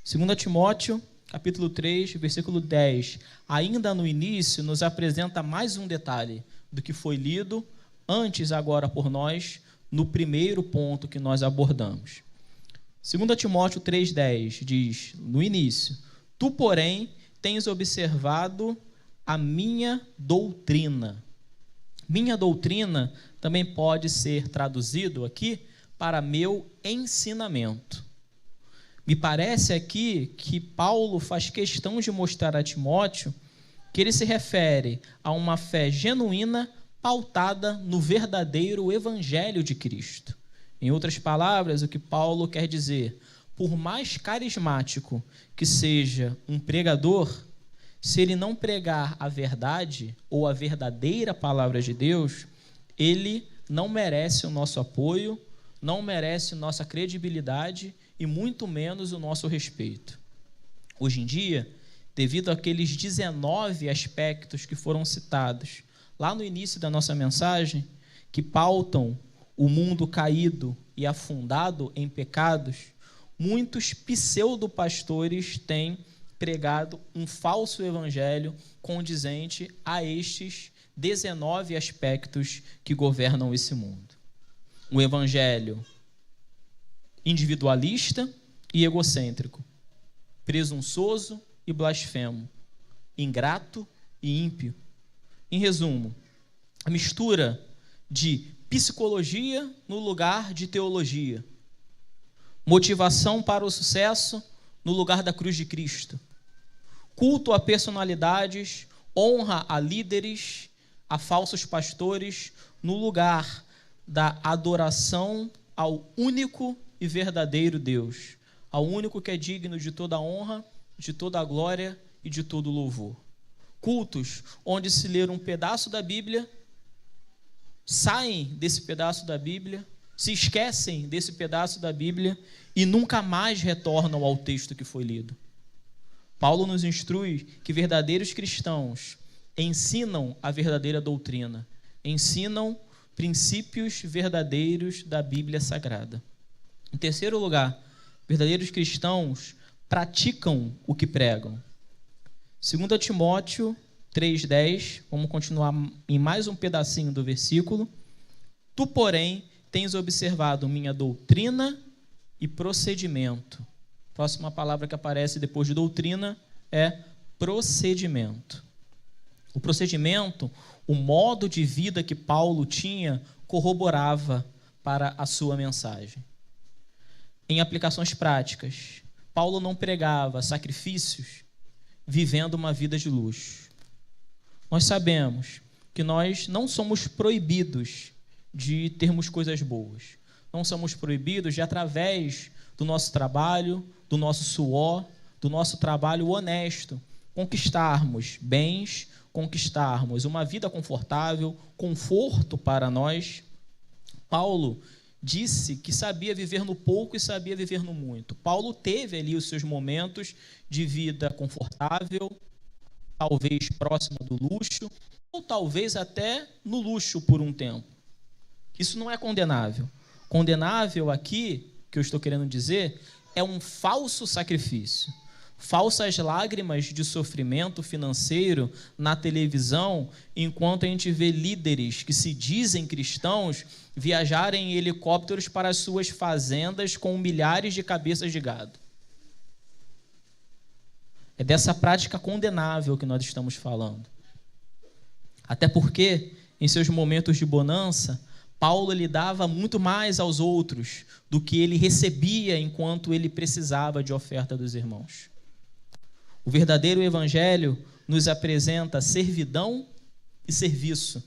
2 Timóteo capítulo 3, versículo 10, ainda no início, nos apresenta mais um detalhe do que foi lido antes agora por nós, no primeiro ponto que nós abordamos. 2 Timóteo 3,10 diz, no início, tu, porém, tens observado a minha doutrina. Minha doutrina também pode ser traduzido aqui para meu ensinamento. Me parece aqui que Paulo faz questão de mostrar a Timóteo que ele se refere a uma fé genuína pautada no verdadeiro evangelho de Cristo. Em outras palavras, o que Paulo quer dizer, por mais carismático que seja um pregador, se ele não pregar a verdade ou a verdadeira palavra de Deus, ele não merece o nosso apoio, não merece nossa credibilidade e muito menos o nosso respeito. Hoje em dia, devido àqueles 19 aspectos que foram citados lá no início da nossa mensagem, que pautam o mundo caído e afundado em pecados, muitos pseudo-pastores têm pregado um falso evangelho condizente a estes 19 aspectos que governam esse mundo. Um evangelho individualista e egocêntrico, presunçoso e blasfemo, ingrato e ímpio. Em resumo, a mistura de psicologia no lugar de teologia, motivação para o sucesso no lugar da cruz de Cristo, culto a personalidades, honra a líderes, a falsos pastores, no lugar da adoração ao único e verdadeiro Deus, ao único que é digno de toda a honra, de toda a glória e de todo o louvor. Cultos onde se ler um pedaço da Bíblia, saem desse pedaço da Bíblia, se esquecem desse pedaço da Bíblia e nunca mais retornam ao texto que foi lido. Paulo nos instrui que verdadeiros cristãos ensinam a verdadeira doutrina, ensinam princípios verdadeiros da Bíblia Sagrada. Em terceiro lugar, verdadeiros cristãos praticam o que pregam. 2 Timóteo 3,10, vamos continuar em mais um pedacinho do versículo. Tu, porém, tens observado minha doutrina e procedimento. Próxima palavra que aparece depois de doutrina é procedimento. O procedimento, o modo de vida que Paulo tinha, corroborava para a sua mensagem. Em aplicações práticas, Paulo não pregava sacrifícios vivendo uma vida de luxo. Nós sabemos que nós não somos proibidos de termos coisas boas. Não somos proibidos de, através do nosso trabalho, do nosso suor, do nosso trabalho honesto, conquistarmos bens, conquistarmos uma vida confortável, conforto para nós. Paulo disse que sabia viver no pouco e sabia viver no muito. Paulo teve ali os seus momentos de vida confortável, talvez próxima do luxo, ou talvez até no luxo por um tempo. Isso não é condenável. Condenável aqui, que eu estou querendo dizer, é um falso sacrifício. Falsas lágrimas de sofrimento financeiro na televisão, enquanto a gente vê líderes que se dizem cristãos viajarem em helicópteros para as suas fazendas com milhares de cabeças de gado. É dessa prática condenável que nós estamos falando. Até porque, em seus momentos de bonança, Paulo lhe dava muito mais aos outros do que ele recebia enquanto ele precisava de oferta dos irmãos. O verdadeiro evangelho nos apresenta servidão e serviço.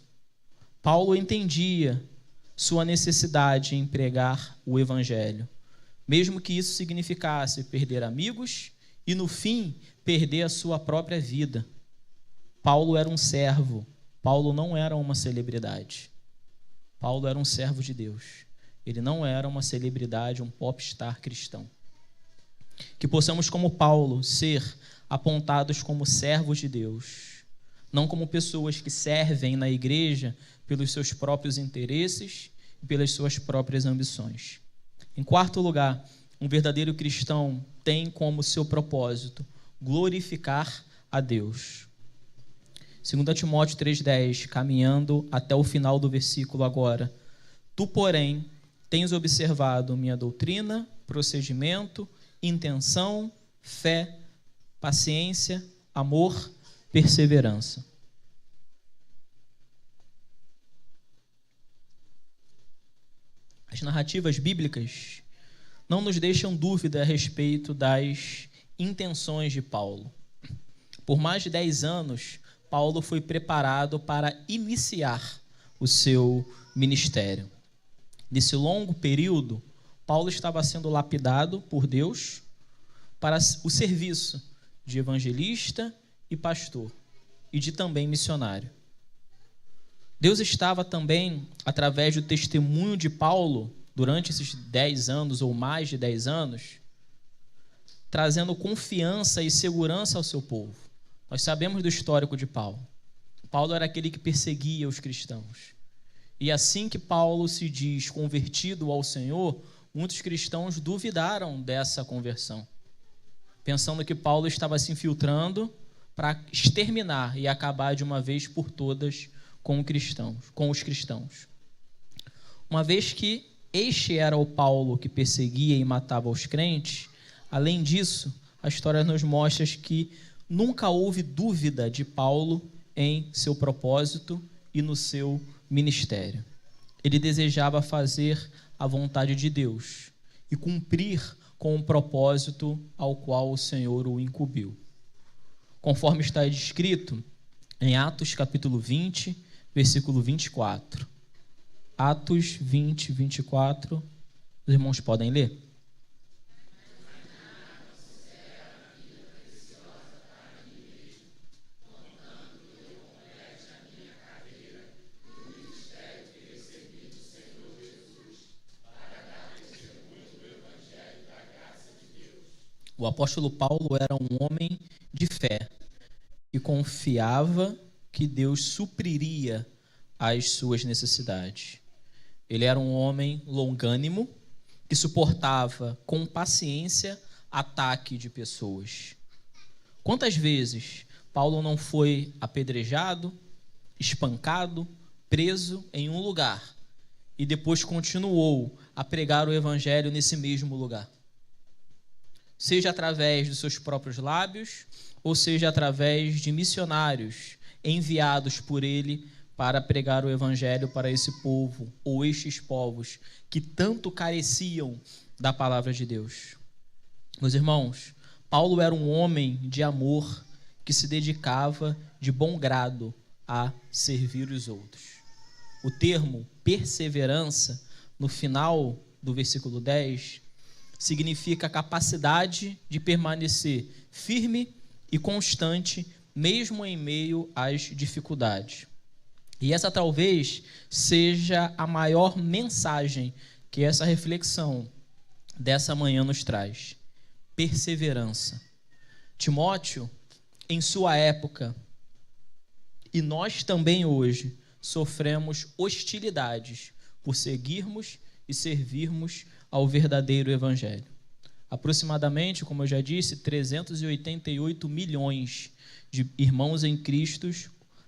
Paulo entendia sua necessidade em pregar o evangelho, mesmo que isso significasse perder amigos e, no fim, perder a sua própria vida. Paulo era um servo. Paulo não era uma celebridade. Paulo era um servo de Deus. Ele não era uma celebridade, um popstar cristão. Que possamos, como Paulo, ser apontados como servos de Deus, não como pessoas que servem na igreja pelos seus próprios interesses e pelas suas próprias ambições. Em quarto lugar, um verdadeiro cristão tem como seu propósito glorificar a Deus. 2 Timóteo 3,10, caminhando até o final do versículo agora. Tu, porém, tens observado minha doutrina, procedimento, intenção, fé, paciência, amor, perseverança. As narrativas bíblicas não nos deixam dúvida a respeito das intenções de Paulo. Por mais de 10 anos, Paulo foi preparado para iniciar o seu ministério. Nesse longo período, Paulo estava sendo lapidado por Deus para o serviço de evangelista e pastor, e de também missionário. Deus estava também, através do testemunho de Paulo, durante esses 10 anos ou mais de 10 anos, trazendo confiança e segurança ao seu povo. Nós sabemos do histórico de Paulo. Paulo era aquele que perseguia os cristãos. E assim que Paulo se diz convertido ao Senhor, muitos cristãos duvidaram dessa conversão, pensando que Paulo estava se infiltrando para exterminar e acabar de uma vez por todas com os cristãos. Uma vez que este era o Paulo que perseguia e matava os crentes, além disso, a história nos mostra que nunca houve dúvida de Paulo em seu propósito e no seu ministério. Ele desejava fazer a vontade de Deus e cumprir com o propósito ao qual o Senhor o incumbiu. Conforme está escrito em Atos capítulo 20, versículo 24. Atos 20, 24. Os irmãos podem ler? O apóstolo Paulo era um homem de fé e confiava que Deus supriria as suas necessidades. Ele era um homem longânimo que suportava com paciência ataque de pessoas. Quantas vezes Paulo não foi apedrejado, espancado, preso em um lugar e depois continuou a pregar o evangelho nesse mesmo lugar? Seja através dos seus próprios lábios, ou seja através de missionários enviados por ele para pregar o evangelho para esse povo, ou estes povos que tanto careciam da palavra de Deus. Meus irmãos, Paulo era um homem de amor que se dedicava de bom grado a servir os outros. O termo perseverança, no final do versículo 10, significa a capacidade de permanecer firme e constante, mesmo em meio às dificuldades. E essa talvez seja a maior mensagem que essa reflexão dessa manhã nos traz. Perseverança. Timóteo, em sua época, e nós também hoje, sofremos hostilidades por seguirmos e servirmos ao verdadeiro evangelho. Aproximadamente, como eu já disse, 388 milhões de irmãos em Cristo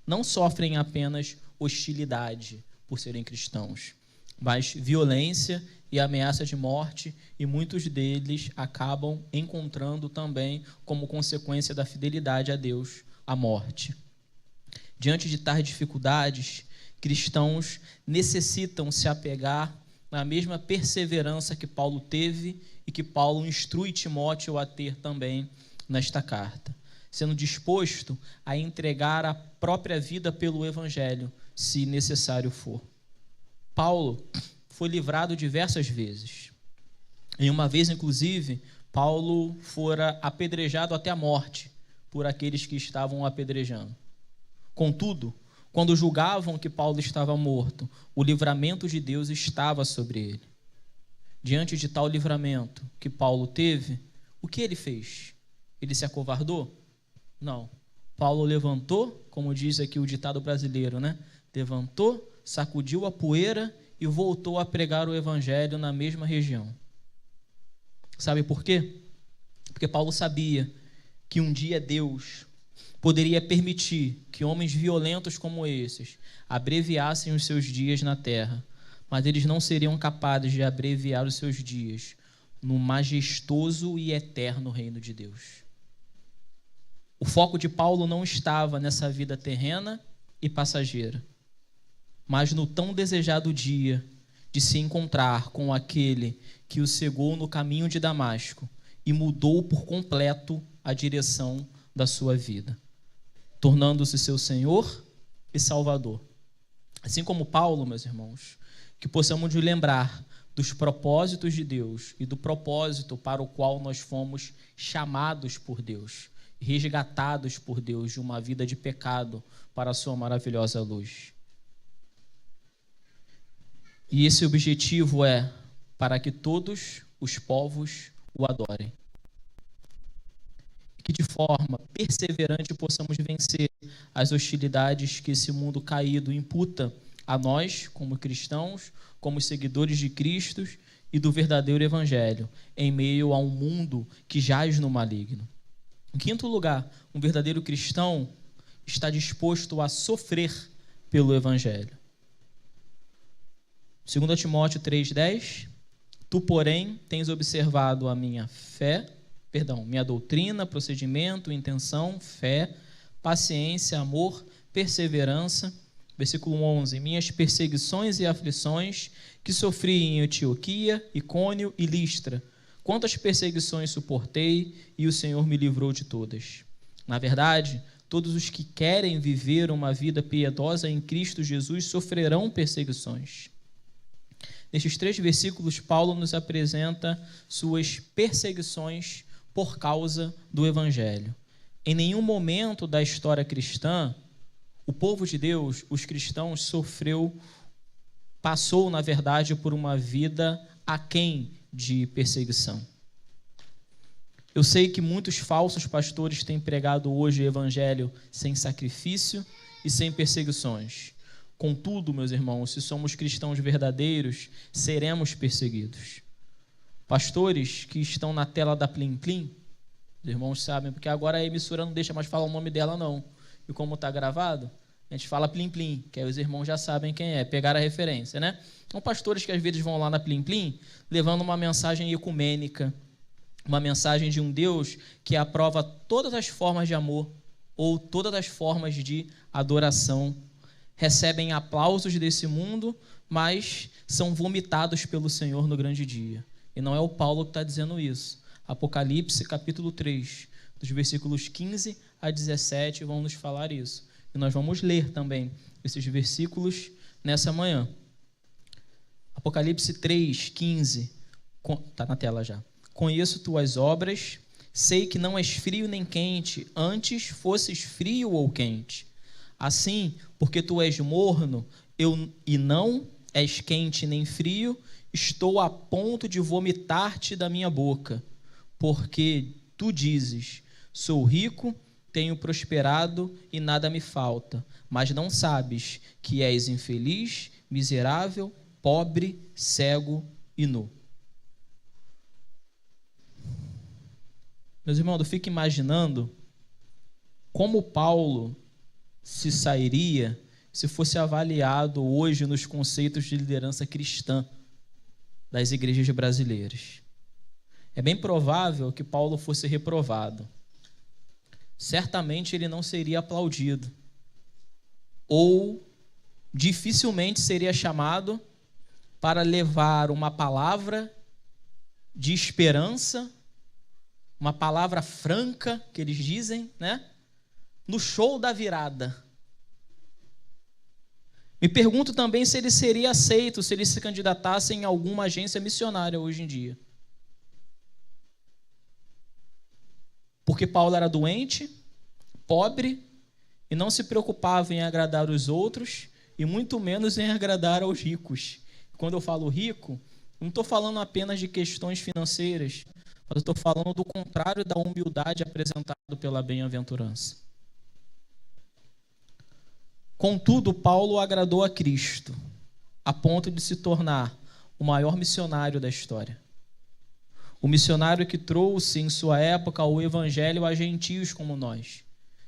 não sofrem apenas hostilidade por serem cristãos, mas violência e ameaça de morte, e muitos deles acabam encontrando também, como consequência da fidelidade a Deus, a morte. Diante de tais dificuldades, cristãos necessitam se apegar na mesma perseverança que Paulo teve e que Paulo instrui Timóteo a ter também nesta carta, sendo disposto a entregar a própria vida pelo evangelho, se necessário for. Paulo foi livrado diversas vezes. Em uma vez, inclusive, Paulo fora apedrejado até a morte por aqueles que estavam o apedrejando. Contudo, quando julgavam que Paulo estava morto, o livramento de Deus estava sobre ele. Diante de tal livramento que Paulo teve, o que ele fez? Ele se acovardou? Não. Paulo levantou, como diz aqui o ditado brasileiro, né? Levantou, sacudiu a poeira e voltou a pregar o evangelho na mesma região. Sabe por quê? Porque Paulo sabia que um dia Deus poderia permitir que homens violentos como esses abreviassem os seus dias na terra, mas eles não seriam capazes de abreviar os seus dias no majestoso e eterno reino de Deus. O foco de Paulo não estava nessa vida terrena e passageira, mas no tão desejado dia de se encontrar com aquele que o cegou no caminho de Damasco e mudou por completo a direção da sua vida, tornando-se seu Senhor e Salvador. Assim como Paulo, meus irmãos, que possamos nos lembrar dos propósitos de Deus e do propósito para o qual nós fomos chamados por Deus, resgatados por Deus de uma vida de pecado para a sua maravilhosa luz. E esse objetivo é para que todos os povos o adorem. Que de forma perseverante possamos vencer as hostilidades que esse mundo caído imputa a nós, como cristãos, como seguidores de Cristo e do verdadeiro evangelho, em meio a um mundo que jaz no maligno. Em quinto lugar, um verdadeiro cristão está disposto a sofrer pelo evangelho. 2 Timóteo 3,10. Tu, porém, tens observado a minha minha doutrina, procedimento, intenção, fé, paciência, amor, perseverança. Versículo 11. Minhas perseguições e aflições que sofri em Antioquia, Icônio e Listra. Quantas perseguições suportei e o Senhor me livrou de todas. Na verdade, todos os que querem viver uma vida piedosa em Cristo Jesus sofrerão perseguições. Nestes 3 versículos, Paulo nos apresenta suas perseguições por causa do Evangelho. Em nenhum momento da história cristã, o povo de Deus, os cristãos, passou, na verdade, por uma vida aquém de perseguição. Eu sei que muitos falsos pastores têm pregado hoje o Evangelho sem sacrifício e sem perseguições. Contudo, meus irmãos, se somos cristãos verdadeiros, seremos perseguidos. Pastores que estão na tela da Plim Plim, os irmãos sabem, porque agora a emissora não deixa mais falar o nome dela, não. E como está gravado, a gente fala Plim Plim, que aí os irmãos já sabem quem é, pegaram a referência, né? São pastores que às vezes vão lá na Plim Plim, levando uma mensagem ecumênica, uma mensagem de um Deus que aprova todas as formas de amor ou todas as formas de adoração. Recebem aplausos desse mundo, mas são vomitados pelo Senhor no grande dia. E não é o Paulo que está dizendo isso. Apocalipse, capítulo 3, dos versículos 15 a 17, vão nos falar isso. E nós vamos ler também esses versículos nessa manhã. Apocalipse 3, 15, está na tela já. Conheço tuas obras, sei que não és frio nem quente, antes fosses frio ou quente. Assim, porque tu és morno e não és quente nem frio, estou a ponto de vomitar-te da minha boca. Porque tu dizes, sou rico, tenho prosperado e nada me falta, mas não sabes que és infeliz, miserável, pobre, cego e nu. Meus irmãos, eu fico imaginando como Paulo se sairia se fosse avaliado hoje nos conceitos de liderança cristã das igrejas brasileiras. É bem provável que Paulo fosse reprovado. Certamente ele não seria aplaudido. Ou dificilmente seria chamado para levar uma palavra de esperança, uma palavra franca, que eles dizem, né? No show da virada. Me pergunto também se ele seria aceito, se ele se candidatasse em alguma agência missionária hoje em dia. Porque Paulo era doente, pobre, e não se preocupava em agradar os outros, e muito menos em agradar aos ricos. Quando eu falo rico, não estou falando apenas de questões financeiras, mas eu estou falando do contrário da humildade apresentado pela bem-aventurança. Contudo, Paulo agradou a Cristo, a ponto de se tornar o maior missionário da história. O missionário que trouxe em sua época o evangelho a gentios como nós.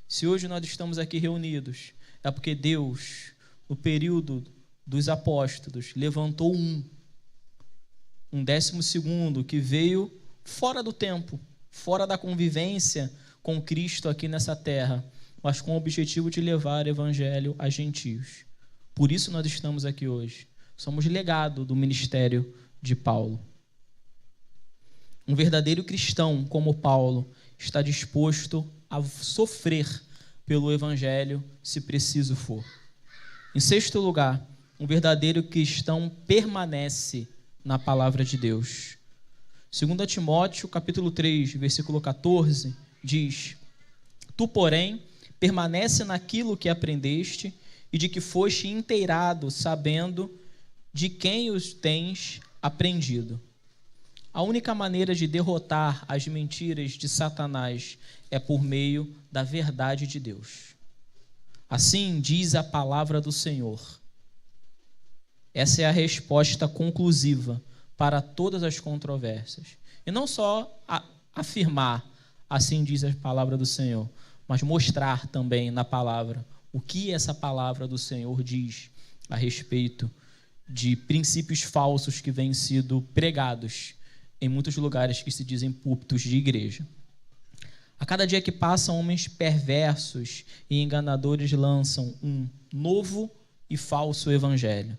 Se hoje nós estamos aqui reunidos, é porque Deus, no período dos apóstolos, levantou um 12º que veio fora do tempo, fora da convivência com Cristo aqui nessa terra, mas com o objetivo de levar o evangelho a gentios. Por isso nós estamos aqui hoje. Somos legado do ministério de Paulo. Um verdadeiro cristão como Paulo está disposto a sofrer pelo evangelho, se preciso for. Em sexto lugar, um verdadeiro cristão permanece na palavra de Deus. 2 Timóteo, capítulo 3, versículo 14, diz: Tu, porém, permanece naquilo que aprendeste e de que foste inteirado, sabendo de quem os tens aprendido. A única maneira de derrotar as mentiras de Satanás é por meio da verdade de Deus. Assim diz a palavra do Senhor. Essa é a resposta conclusiva para todas as controvérsias. E não só afirmar, assim diz a palavra do Senhor, mas mostrar também na palavra o que essa palavra do Senhor diz a respeito de princípios falsos que vêm sido pregados em muitos lugares que se dizem púlpitos de igreja. A cada dia que passa, homens perversos e enganadores lançam um novo e falso evangelho.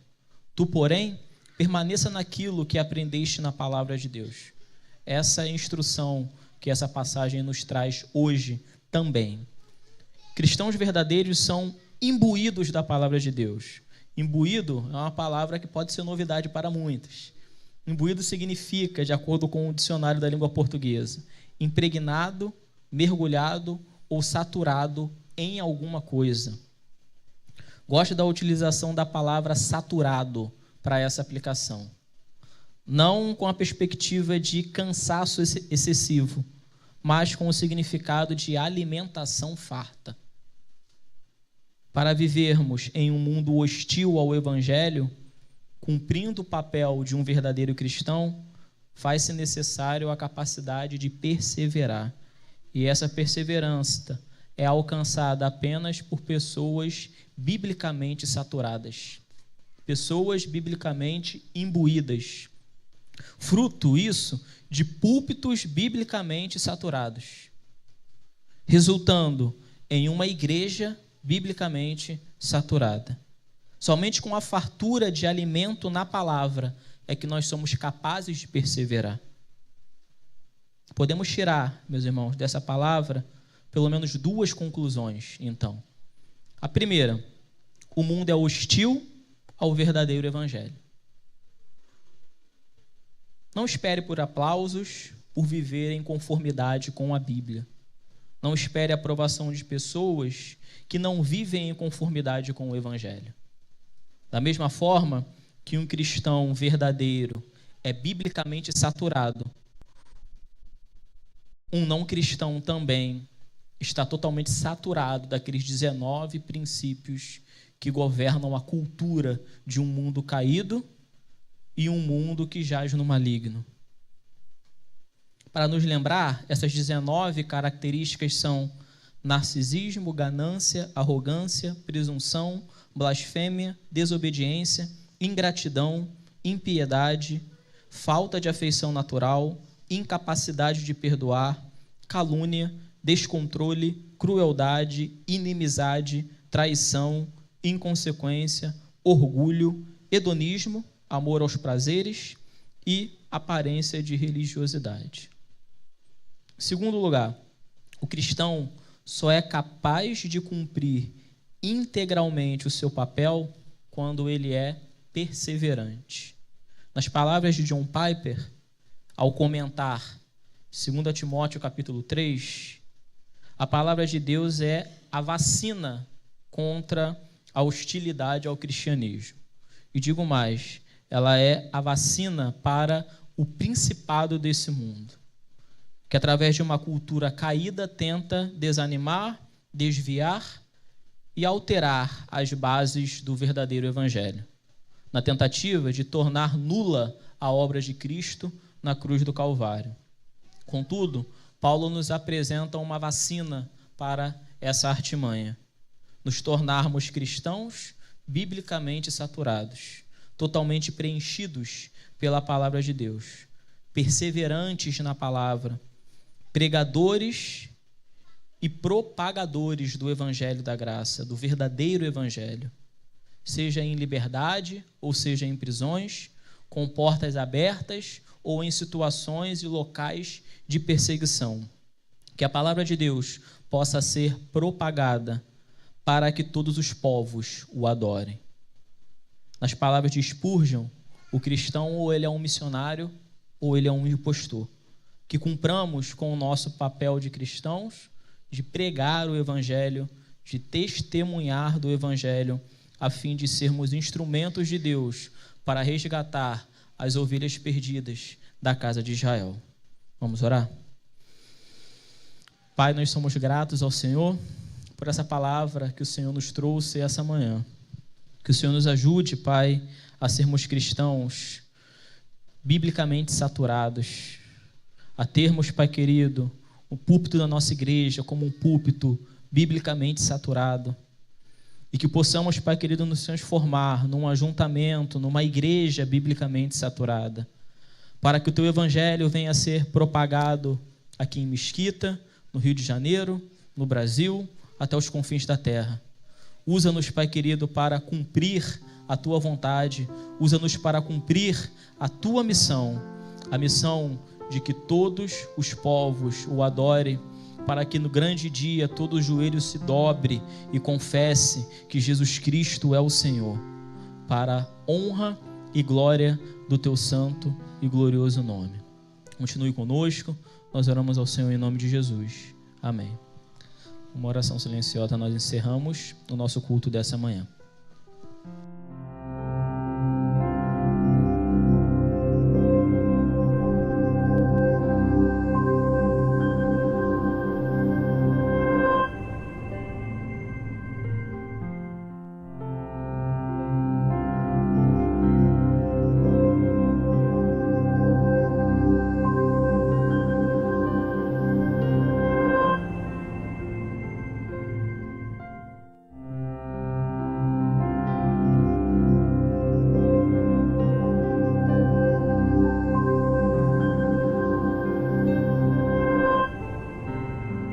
Tu, porém, permaneça naquilo que aprendeste na palavra de Deus. Essa é a instrução que essa passagem nos traz hoje também. Cristãos verdadeiros são imbuídos da palavra de Deus. Imbuído é uma palavra que pode ser novidade para muitos. Imbuído significa, de acordo com o dicionário da língua portuguesa, impregnado, mergulhado ou saturado em alguma coisa. Gosto da utilização da palavra saturado para essa aplicação. Não com a perspectiva de cansaço excessivo, mas com o significado de alimentação farta. Para vivermos em um mundo hostil ao Evangelho, cumprindo o papel de um verdadeiro cristão, faz-se necessário a capacidade de perseverar. E essa perseverança é alcançada apenas por pessoas biblicamente saturadas, pessoas biblicamente imbuídas. Fruto isso de púlpitos biblicamente saturados, resultando em uma igreja biblicamente saturada. Somente com a fartura de alimento na palavra é que nós somos capazes de perseverar. Podemos tirar, meus irmãos, dessa palavra pelo menos duas conclusões, então. A primeira, o mundo é hostil ao verdadeiro evangelho. Não espere por aplausos por viver em conformidade com a Bíblia. Não espere a aprovação de pessoas que não vivem em conformidade com o evangelho. Da mesma forma que um cristão verdadeiro é biblicamente saturado, um não cristão também está totalmente saturado daqueles 19 princípios que governam a cultura de um mundo caído e um mundo que jaz no maligno. Para nos lembrar, essas 19 características são narcisismo, ganância, arrogância, presunção, blasfêmia, desobediência, ingratidão, impiedade, falta de afeição natural, incapacidade de perdoar, calúnia, descontrole, crueldade, inimizade, traição, inconsequência, orgulho, hedonismo, amor aos prazeres e aparência de religiosidade. Em segundo lugar, o cristão só é capaz de cumprir integralmente o seu papel quando ele é perseverante. Nas palavras de John Piper, ao comentar 2 Timóteo capítulo 3, a palavra de Deus é a vacina contra a hostilidade ao cristianismo. E digo mais, ela é a vacina para o principado desse mundo, que através de uma cultura caída tenta desanimar, desviar e alterar as bases do verdadeiro evangelho, na tentativa de tornar nula a obra de Cristo na cruz do Calvário. Contudo, Paulo nos apresenta uma vacina para essa artimanha: nos tornarmos cristãos biblicamente saturados, totalmente preenchidos pela palavra de Deus, perseverantes na palavra, pregadores e propagadores do evangelho da graça, do verdadeiro evangelho, seja em liberdade ou seja em prisões, com portas abertas ou em situações e locais de perseguição. Que a palavra de Deus possa ser propagada para que todos os povos o adorem. Nas palavras de Spurgeon, o cristão ou ele é um missionário ou ele é um impostor. Que cumpramos com o nosso papel de cristãos, de pregar o evangelho, de testemunhar do evangelho, a fim de sermos instrumentos de Deus para resgatar as ovelhas perdidas da casa de Israel. Vamos orar? Pai, nós somos gratos ao Senhor por essa palavra que o Senhor nos trouxe essa manhã. Que o Senhor nos ajude, Pai, a sermos cristãos biblicamente saturados, a termos, Pai querido, o púlpito da nossa igreja como um púlpito biblicamente saturado. E que possamos, Pai querido, nos transformar num ajuntamento, numa igreja biblicamente saturada, para que o Teu Evangelho venha a ser propagado aqui em Mesquita, no Rio de Janeiro, no Brasil, até os confins da terra. Usa-nos, Pai querido, para cumprir a Tua vontade, usa-nos para cumprir a Tua missão, a missão de que todos os povos o adorem, para que no grande dia todo joelho se dobre e confesse que Jesus Cristo é o Senhor, para a honra e glória do Teu santo e glorioso nome. Continue conosco, nós oramos ao Senhor em nome de Jesus. Amém. Uma oração silenciosa, nós encerramos o nosso culto dessa manhã.